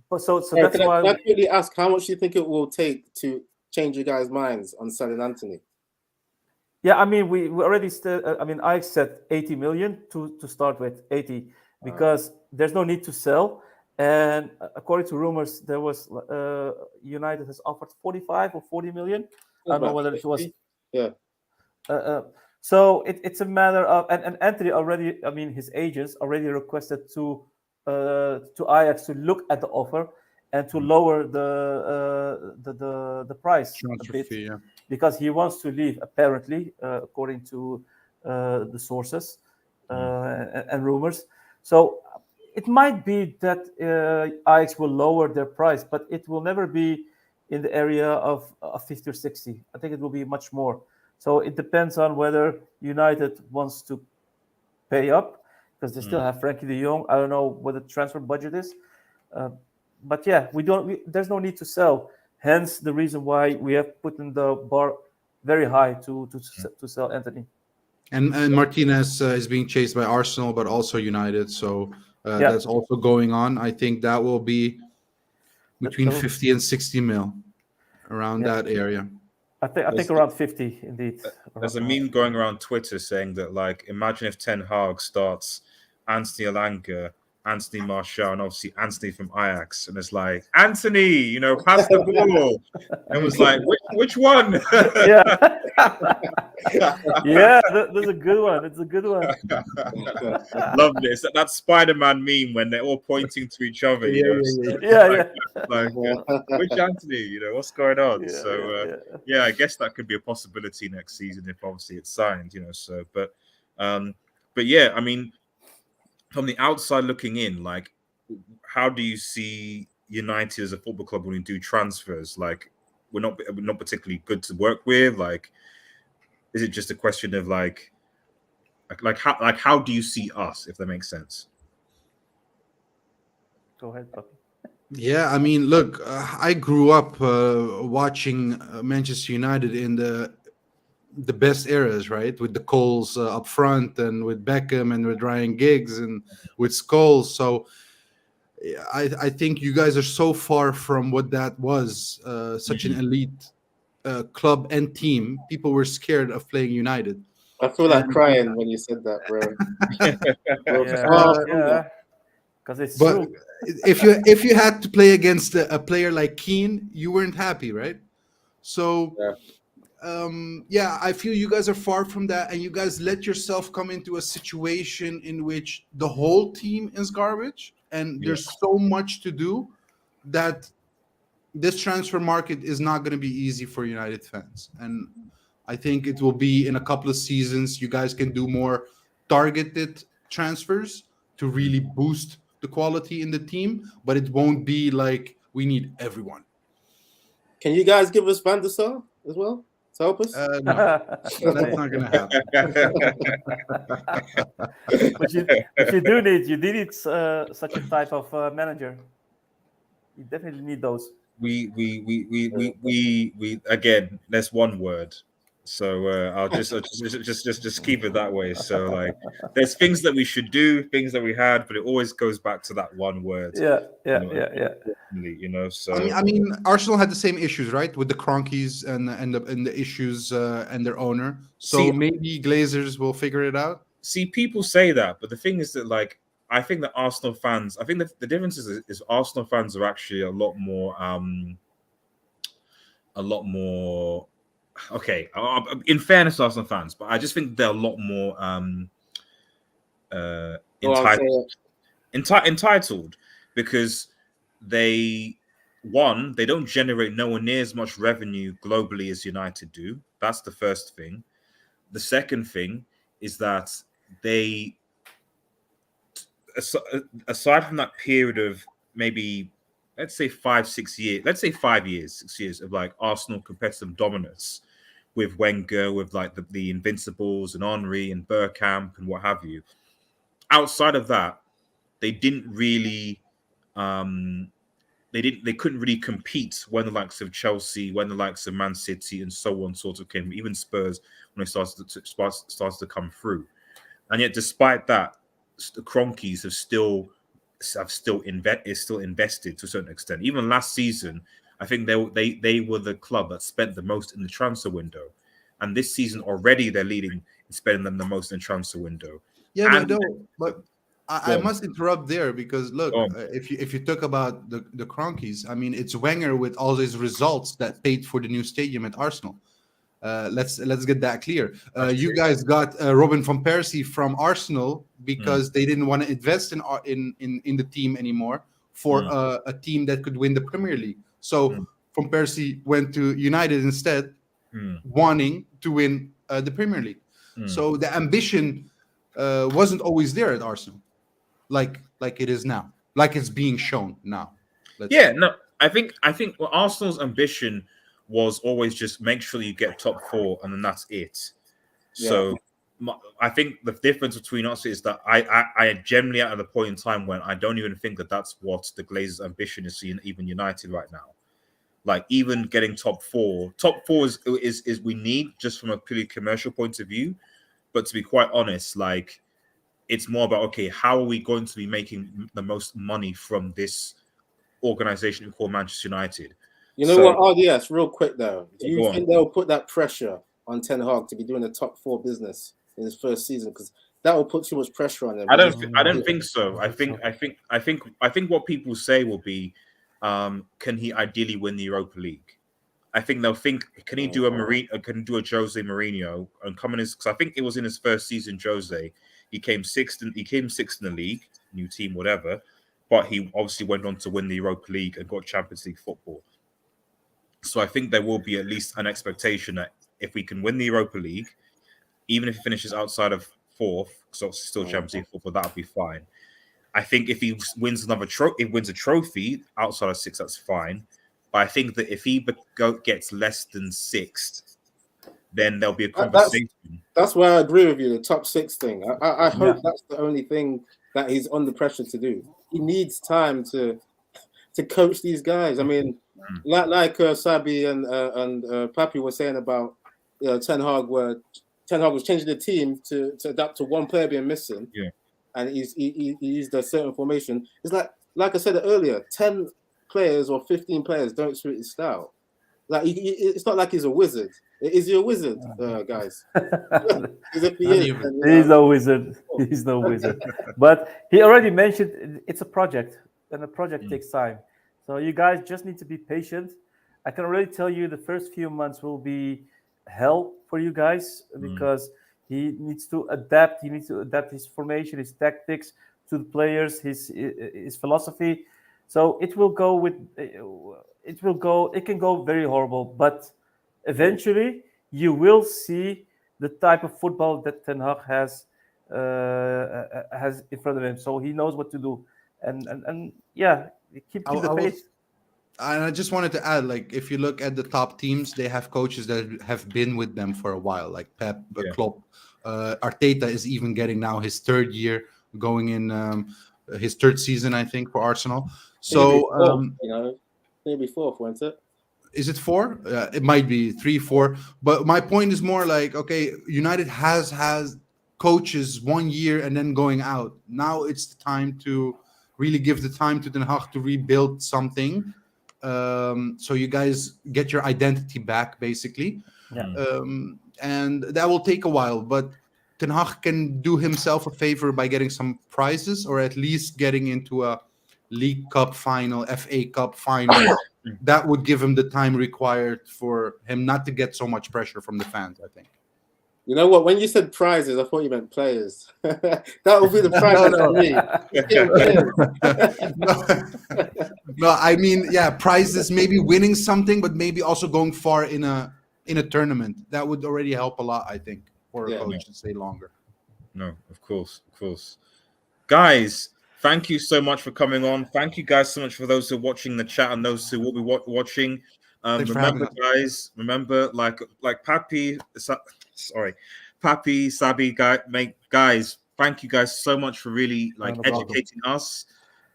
But so that's why. Can I quickly ask how much do you think it will take to change you guys' minds on selling Anthony? Yeah, I mean, we already I mean, I said 80 million to start with, 80, because there's no need to sell. And according to rumors, there was United has offered 45 or 40 million. I don't know whether it was. Yeah. So it's a matter of, and Anthony already, I mean, his agents already requested to Ajax to look at the offer and to lower the price Transfer a bit, fee, yeah. because he wants to leave, apparently, according to the sources and rumors. So it might be that Ajax will lower their price, but it will never be in the area of 50 or 60. I think it will be much more. So it depends on whether United wants to pay up, because they still have Frankie de Jong. I don't know what the transfer budget is. But yeah, there's no need to sell. Hence the reason why we have put in the bar very high to sell Anthony. And Martinez is being chased by Arsenal, but also United. So that's also going on. I think that will be between 50 and 60 mil, around that area. I think around 50 indeed. There's a meme going around Twitter saying that, like, imagine if Ten Hag starts Anthony Elanga, Anthony Martial, and obviously Anthony from Ajax, and it's like, Anthony, pass the ball. And it was like, which one? Yeah. Yeah, that's a good one. It's a good one. Lovely. It's that Spider-Man meme when they're all pointing to each other. Yeah. Like, which Anthony? What's going on? I guess that could be a possibility next season if obviously it's signed. So, but yeah, I mean, from the outside looking in, like, how do you see United as a football club when we do transfers? Like, we're not particularly good to work with. Like, is it just a question of like how do you see us, if that makes sense? Go ahead, Puppy. Yeah, I mean, look, I grew up watching Manchester United in the best eras, right? With the Coles up front, and with Beckham, and with Ryan Giggs, and with Scholes. So I think you guys are so far from what that was, such an elite club and team. People were scared of playing United. I feel like crying when you said that, bro. Yeah. Because it's true. if you had to play against a player like Keane, you weren't happy, right? So I feel you guys are far from that, and you guys let yourself come into a situation in which the whole team is garbage, and there's so much to do that this transfer market is not going to be easy for United fans. And I think it will be in a couple of seasons. You guys can do more targeted transfers to really boost the quality in the team, but it won't be like we need everyone. Can you guys give us Van der Sar as well to help us? No, that's not going to happen. But you do need such a type of manager. You definitely need those. We again, there's one word. So I'll just keep it that way. So, like, there's things that we should do, things that we had, but it always goes back to that one word. Yeah. So I mean, Arsenal had the same issues, right, with the Cronkies and the issues and their owner. So maybe Glazers will figure it out. See, people say that, but the thing is that, like, I think that Arsenal fans, I think that the difference is Arsenal fans are actually a lot more. Okay, in fairness to Arsenal fans, but I just think they're a lot more entitled because they one, they don't generate nowhere near as much revenue globally as United do. That's the first thing. The second thing is that they, aside from that period of maybe, let's say 5-6 years, let's say 5 years, 6 years of like Arsenal competitive dominance with Wenger, with like the Invincibles and Henry and Bergkamp and what have you. Outside of that, they didn't really, they couldn't really compete when the likes of Chelsea, when the likes of Man City and so on sort of came, even Spurs when they started to come through. And yet, despite that, the Cronkies have still invested to a certain extent. Even last season, I think they were the club that spent the most in the transfer window, and this season already they're leading in spending them the most in the transfer window. Yeah, And, but I must interrupt there because look, if you talk about the Cronkies, I mean, it's Wenger with all his results that paid for the new stadium at Arsenal. Let's get that clear. You guys got Robin van Persie from Arsenal because they didn't want to invest in the team anymore for a team that could win the Premier League. So Van Persie went to United instead, wanting to win the Premier League. So the ambition wasn't always there at Arsenal, like it is now, like it's being shown now. I think Arsenal's ambition was always just make sure you get top 4 and then that's it. Yeah. So I think the difference between us is that I generally at the point in time when I don't even think that that's what the Glazers' ambition is seeing even United right now. Like even getting top 4 is we need just from a purely commercial point of view. But to be quite honest, like it's more about, okay, how are we going to be making the most money from this organization called Manchester United? You know what, RDS, real quick though, do you think they'll put that pressure on Ten Hag to be doing the top 4 business in his first season? Because that will put too much pressure on them. I don't think so. I think what people say will be, can he ideally win the Europa League? I think they'll think, can he do a Jose Mourinho and come in because I think it was in his first season, Jose. He came sixth in the league, new team, whatever. But he obviously went on to win the Europa League and got Champions League football. So I think there will be at least an expectation that if we can win the Europa League, even if he finishes outside of 4th, so it's still Champions League football, that'll be fine. I think if he wins a trophy outside of 6, that's fine. But I think that if he gets less than 6th, then there'll be a conversation. That's where I agree with you, the top 6 thing. I hope that's the only thing that he's under pressure to do. He needs time to coach these guys. I mean, like Sabi and Papi were saying about Ten Hag, where Ten Hag was changing the team to adapt to one player being missing. Yeah. And he used a certain formation. It's like I said earlier, 10 players or 15 players don't suit his style. Like it's not like he's a wizard. Is he a wizard, guys? He's no wizard. He's no wizard. But he already mentioned it's a project, and a project takes time. So you guys just need to be patient. I can already tell you the first few months will be hell for you guys because he needs to adapt. He needs to adapt his formation, his tactics to the players, his philosophy. So it will go with. It can go very horrible, but eventually you will see the type of football that Ten Hag has in front of him. So he knows what to do, and keep the pace. And I just wanted to add, like, if you look at the top teams, they have coaches that have been with them for a while, like Pep, Klopp. Arteta is even getting now his 3rd year, going in his 3rd season, I think, for Arsenal. So, maybe 4th, wasn't it? Is it 4? It might be 3, 4. But my point is more like, okay, United has coaches 1 year and then going out. Now it's the time to really give the time to Ten Hag to rebuild something. So you guys get your identity back, basically. Yeah. And that will take a while, but Ten Hag can do himself a favor by getting some prizes, or at least getting into a League Cup final, FA Cup final. That would give him the time required for him not to get so much pressure from the fans, I think. You know what? When you said prizes, I thought you meant players. That would be the prize for me. No, I mean, yeah, prizes, maybe winning something, but maybe also going far in a tournament. That would already help a lot, I think, for a Yeah. coach to stay longer. No, of course, of course. Guys, thank you so much for coming on. Thank you guys so much for those who are watching the chat and those who will be watching. Thanks for having Remember, us. guys, remember, like Papi, Papi, Sabi, guys, thank you guys so much for really like No problem. educating us,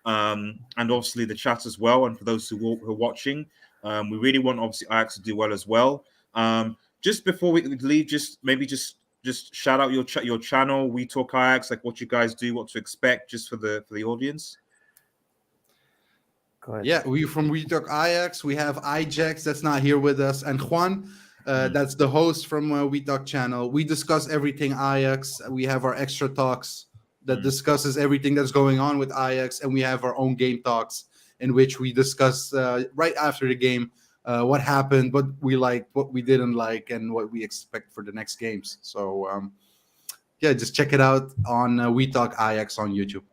and obviously the chat as well. And for those who are watching, we really want obviously Ajax to do well as well. Just before we leave, just shout out your channel, weTalkAjax, like what you guys do, what to expect, just for the audience. Go ahead. Yeah, we from weTalkAjax. We have Ajax that's not here with us, and Juan, that's the host from weTalk channel. We discuss everything Ajax. We have our extra talks that discusses everything that's going on with Ajax, and we have our own game talks in which we discuss right after the game what happened, what we liked, what we didn't like, and what we expect for the next games. So yeah, just check it out on weTalkAjax on YouTube.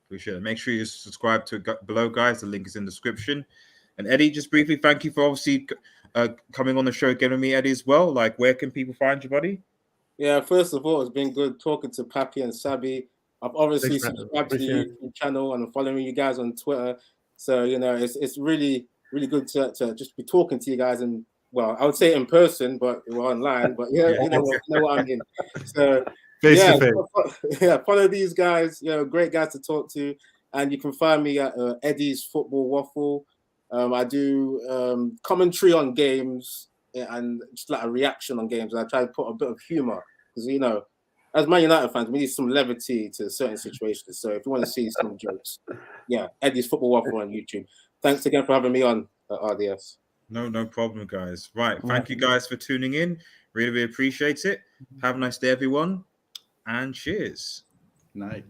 Appreciate it. Make sure you subscribe to it below, guys. The link is in the description. And Eddie, just briefly, thank you for obviously coming on the show again with me, Eddie, as well. Like, where can people find you, buddy? Yeah, first of all, it's been good talking to Papi and Sabi. I've obviously Thanks, man. subscribed to the Appreciate YouTube channel and I'm following you guys on Twitter. So, you know, it's really, really good to just be talking to you guys. And, well, I would say in person, but we're online. But, yeah, you know what I mean. So, Face yeah, to face. yeah, follow these guys. You know, great guys to talk to. And you can find me at Eddie's Football Waffle. I do commentary on games and just like a reaction on games. And I try to put a bit of humor because, you know, as Man United fans, we need some levity to certain situations. So if you want to see some jokes, yeah, Eddie's Football Waffle on YouTube. Thanks again for having me on RDS. No problem, guys. Right. Thank you guys for tuning in. Really, really appreciate it. Have a nice day, everyone. And cheers. Night.